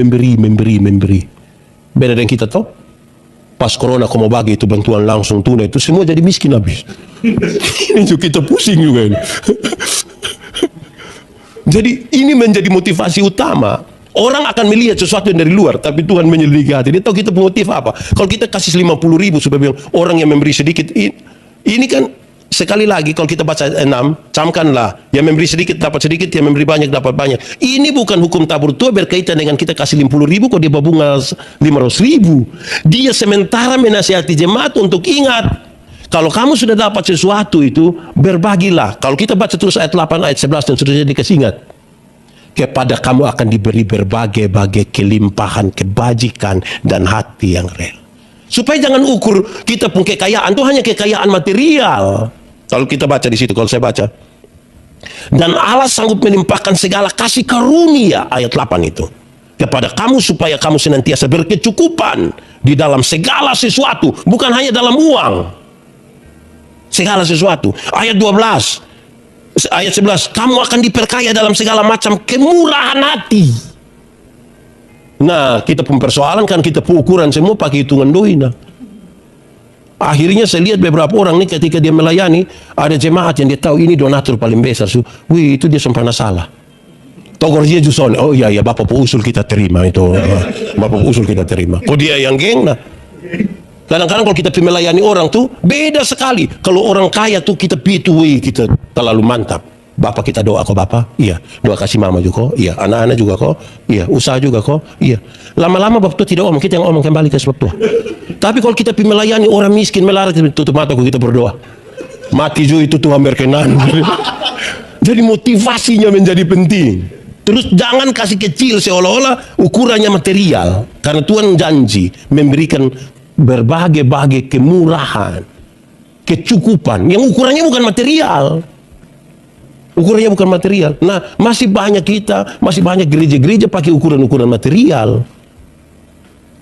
Beda dengan kita toh. Pas corona kau mau bagi itu bantuan langsung tunai, itu semua jadi miskin habis. Ini juga kita pusing juga ini. Jadi ini menjadi motivasi utama. Orang akan melihat sesuatu yang dari luar, tapi Tuhan menyelidiki hati. Dia tahu kita motif apa. Kalau kita kasih 50.000 supaya bilang orang yang memberi sedikit, ini kan sekali lagi kalau kita baca 6, camkanlah, yang memberi sedikit dapat sedikit, yang memberi banyak dapat banyak. Ini bukan hukum tabur tua berkaitan dengan kita kasih 50.000 kok dia bunga 500.000. Dia sementara menasihati jemaat untuk ingat, kalau kamu sudah dapat sesuatu itu, berbagilah. Kalau kita baca terus ayat 8, ayat 11 dan seterusnya, dikasih ingat, kepada kamu akan diberi berbagai-bagai kelimpahan kebajikan dan hati yang rela. Supaya jangan ukur kita pun kekayaan itu hanya kekayaan material. Kalau kita baca di situ, kalau saya baca, dan Allah sanggup melimpahkan segala kasih karunia, ayat 8 itu, kepada kamu supaya kamu senantiasa berkecukupan di dalam segala sesuatu, bukan hanya dalam uang, segala sesuatu. Ayat 12, ayat 11, kamu akan diperkaya dalam segala macam kemurahan hati. Nah, kita pun persoalan kan, kita ukuran semua pakai hitungan doi. Nah, akhirnya saya lihat beberapa orang nih ketika dia melayani, ada jemaat yang dia tahu ini donatur paling besar. Wih, itu dia sempurna salah. Togor dia juson, oh iya Bapak usul kita terima itu. Bapak usul kita terima. Kok dia yang geng? Nah, kadang-kadang kalau kita melayani orang tuh beda sekali. Kalau orang kaya tuh kita wih, kita terlalu mantap. Bapak kita doa kok Bapak? Iya. Doa kasih mama juga kok? Iya. Anak-anak juga kok? Iya. Usaha juga kok? Iya. Lama-lama Bapak itu tidak omong, kita yang omong kembali ke sebab tua. Tapi kalau kita melayani orang miskin melarat, tutup mata kita berdoa. Mati juga itu Tuhan berkenan. Jadi motivasinya menjadi penting. Terus jangan kasih kecil seolah-olah ukurannya material. Karena Tuhan janji memberikan berbagai-bagai kemurahan, kecukupan yang ukurannya bukan material. Ukurannya bukan material. Nah, masih banyak gereja-gereja pakai ukuran-ukuran material.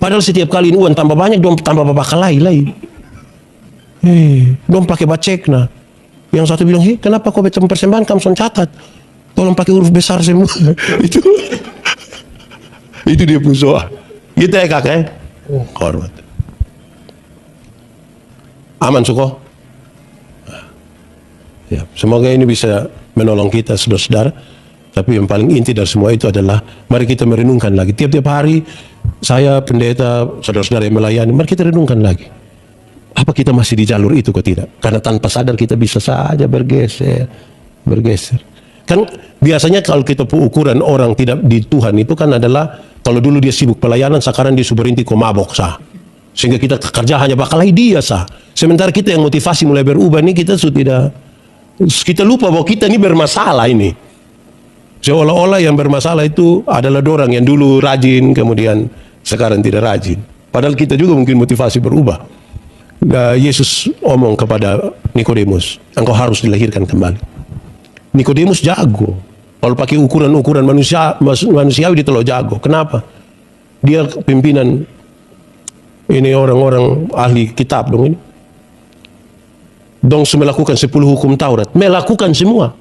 Padahal setiap kali ini uang tambah banyak, dong tambah bakalai lagi. Dong pakai bacek. Nah, yang satu bilang, kenapa kau baca persembahan kamu son catat? Tolong pakai huruf besar semua. Itu dia pusoa. Gitu ya kakak. Hormat. Aman Suko? Ya, semoga ini bisa menolong kita saudara-saudara. Tapi yang paling inti dari semua itu adalah mari kita merenungkan lagi. Tiap-tiap hari saya pendeta, saudara-saudara yang melayani, mari kita renungkan lagi. Apa kita masih di jalur itu kok tidak? Karena tanpa sadar kita bisa saja bergeser. Kan biasanya kalau kita ukuran orang tidak di Tuhan itu kan adalah, kalau dulu dia sibuk pelayanan, sekarang dia berhenti kok mabok sah. Sehingga kita kerja hanya bakalai dia sah. Sementara kita yang motivasi mulai berubah nih, kita sudah tidak, kita lupa bahwa kita ini bermasalah ini. Seolah-olah yang bermasalah itu adalah dorang yang dulu rajin, kemudian sekarang tidak rajin. Padahal kita juga mungkin motivasi berubah. Yesus omong kepada Nikodemus, engkau harus dilahirkan kembali. Nikodemus jago. Kalau pakai ukuran-ukuran manusiawi dia terlalu jago. Kenapa? Dia pimpinan ini orang-orang ahli kitab dong ini. Dong melakukan 10 hukum Taurat. Melakukan semua.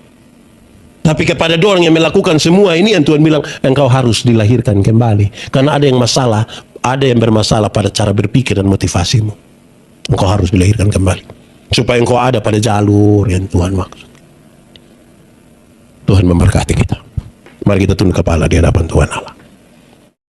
Tapi kepada orang yang melakukan semua ini yang Tuhan bilang, engkau harus dilahirkan kembali. Karena ada yang masalah, ada yang bermasalah pada cara berpikir dan motivasimu. Engkau harus dilahirkan kembali. Supaya engkau ada pada jalur yang Tuhan maksud. Tuhan memberkati kita. Mari kita tunduk kepala di hadapan Tuhan Allah.